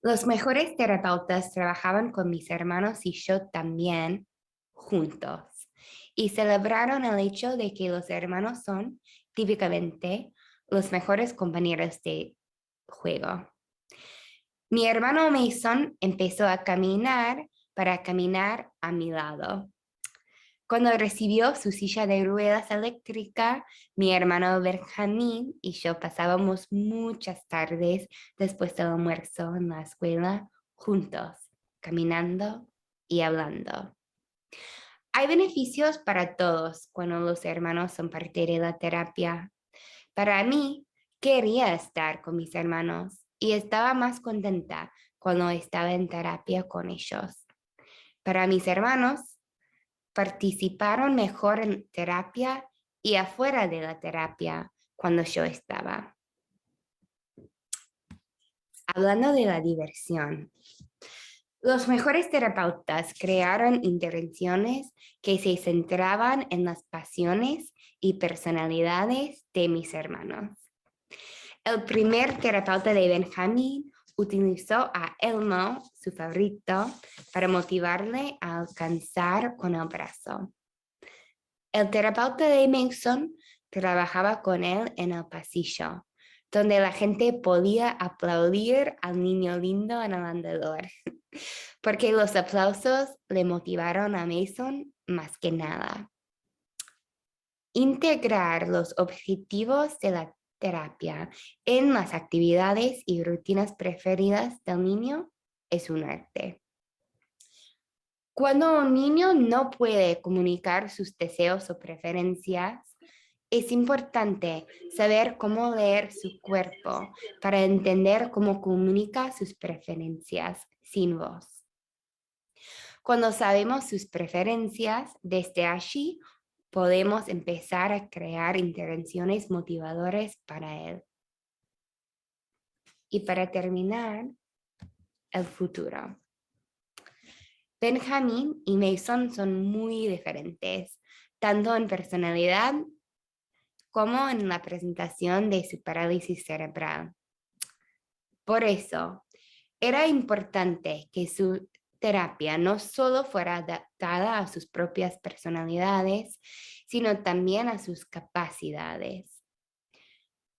Los mejores terapeutas trabajaban con mis hermanos y yo también juntos. y celebraron el hecho de que los hermanos son típicamente los mejores compañeros de juego. Mi hermano Mason empezó a caminar para caminar a mi lado. Cuando recibió su silla de ruedas eléctrica, mi hermano Benjamín y yo pasábamos muchas tardes después del almuerzo en la escuela juntos, caminando y hablando. Hay beneficios para todos cuando los hermanos son parte de la terapia. Para mí, quería estar con mis hermanos y estaba más contenta cuando estaba en terapia con ellos. Para mis hermanos, participaron mejor en terapia y afuera de la terapia cuando yo estaba. Hablando de la diversión, los mejores terapeutas crearon intervenciones que se centraban en las pasiones y personalidades de mis hermanos. El primer terapeuta de Benjamín utilizó a Elmo, su favorito, para motivarle a alcanzar con el brazo. El terapeuta de Mason trabajaba con él en el pasillo, donde la gente podía aplaudir al niño lindo en el andador, porque los aplausos le motivaron a Mason más que nada. Integrar los objetivos de la terapia en las actividades y rutinas preferidas del niño es un arte. Cuando un niño no puede comunicar sus deseos o preferencias, es importante saber cómo leer su cuerpo para entender cómo comunica sus preferencias sin voz. Cuando sabemos sus preferencias, desde allí podemos empezar a crear intervenciones motivadoras para él. Y para terminar, el futuro. Benjamín y Mason son muy diferentes, tanto en personalidad como en la presentación de su parálisis cerebral. Por eso, era importante que su terapia no solo fuera adaptada a sus propias personalidades, sino también a sus capacidades.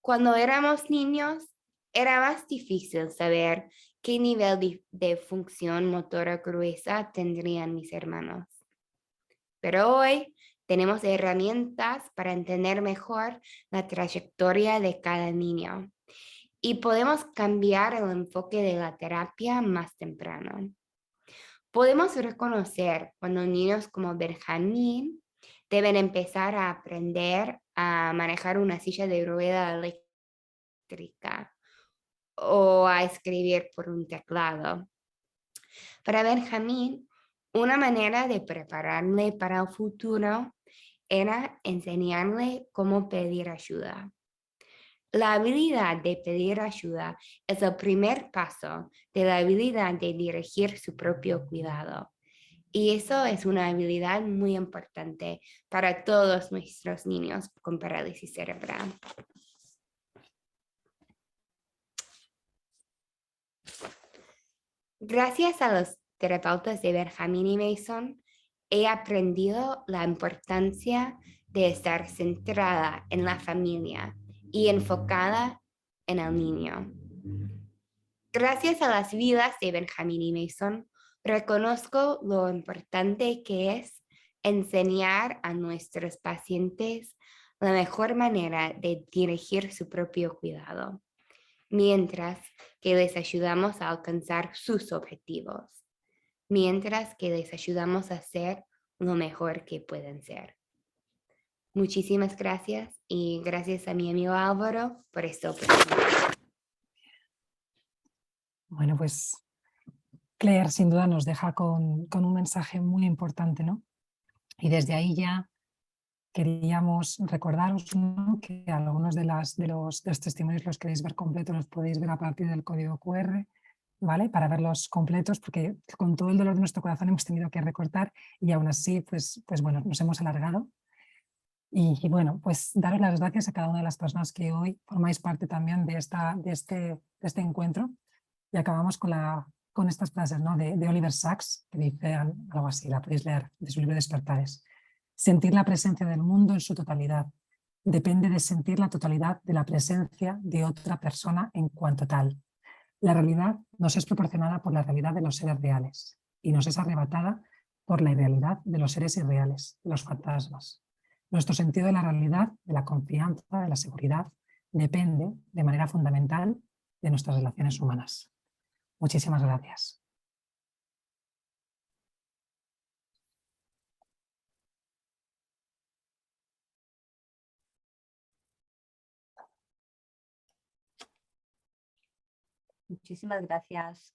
Cuando éramos niños, era más difícil saber qué nivel de función motora gruesa tendrían mis hermanos. Pero hoy tenemos herramientas para entender mejor la trayectoria de cada niño y podemos cambiar el enfoque de la terapia más temprano. Podemos reconocer cuando niños como Benjamín deben empezar a aprender a manejar una silla de rueda eléctrica o a escribir por un teclado. Para Benjamín, una manera de prepararle para el futuro era enseñarle cómo pedir ayuda. La habilidad de pedir ayuda es el primer paso de la habilidad de dirigir su propio cuidado. Y eso es una habilidad muy importante para todos nuestros niños con parálisis cerebral. Gracias a los terapeutas de Benjamín y Mason, he aprendido la importancia de estar centrada en la familia y enfocada en el niño. Gracias a las vidas de Benjamín y Mason, reconozco lo importante que es enseñar a nuestros pacientes la mejor manera de dirigir su propio cuidado, mientras que les ayudamos a alcanzar sus objetivos, mientras que les ayudamos a ser lo mejor que pueden ser. Muchísimas gracias y gracias a mi amigo Álvaro por esta oportunidad. Bueno, pues Claire sin duda nos deja con un mensaje muy importante, ¿no? Y desde ahí ya queríamos recordaros, ¿no?, que algunos de los testimonios los queréis ver completos, los podéis ver a partir del código QR, ¿vale? Para verlos completos, porque con todo el dolor de nuestro corazón hemos tenido que recortar y aún así, pues bueno, nos hemos alargado. Y bueno, pues daros las gracias a cada una de las personas que hoy formáis parte también de este encuentro. Y acabamos con estas frases, ¿no?, de Oliver Sacks, que dice algo así, la podéis leer de su libro Despertares. Sentir la presencia del mundo en su totalidad depende de sentir la totalidad de la presencia de otra persona en cuanto tal. La realidad nos es proporcionada por la realidad de los seres reales y nos es arrebatada por la irrealidad de los seres irreales, de los fantasmas. Nuestro sentido de la realidad, de la confianza, de la seguridad, depende de manera fundamental de nuestras relaciones humanas. Muchísimas gracias. Muchísimas gracias.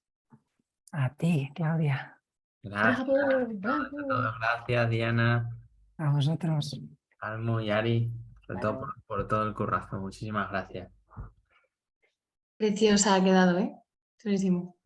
A ti, Claudia. Gracias. Bravo. Gracias, Diana, A vosotros. Almo y Ari, sobre todo por todo el currazo. Muchísimas gracias. Preciosa ha quedado, ¿eh? Chulísimo.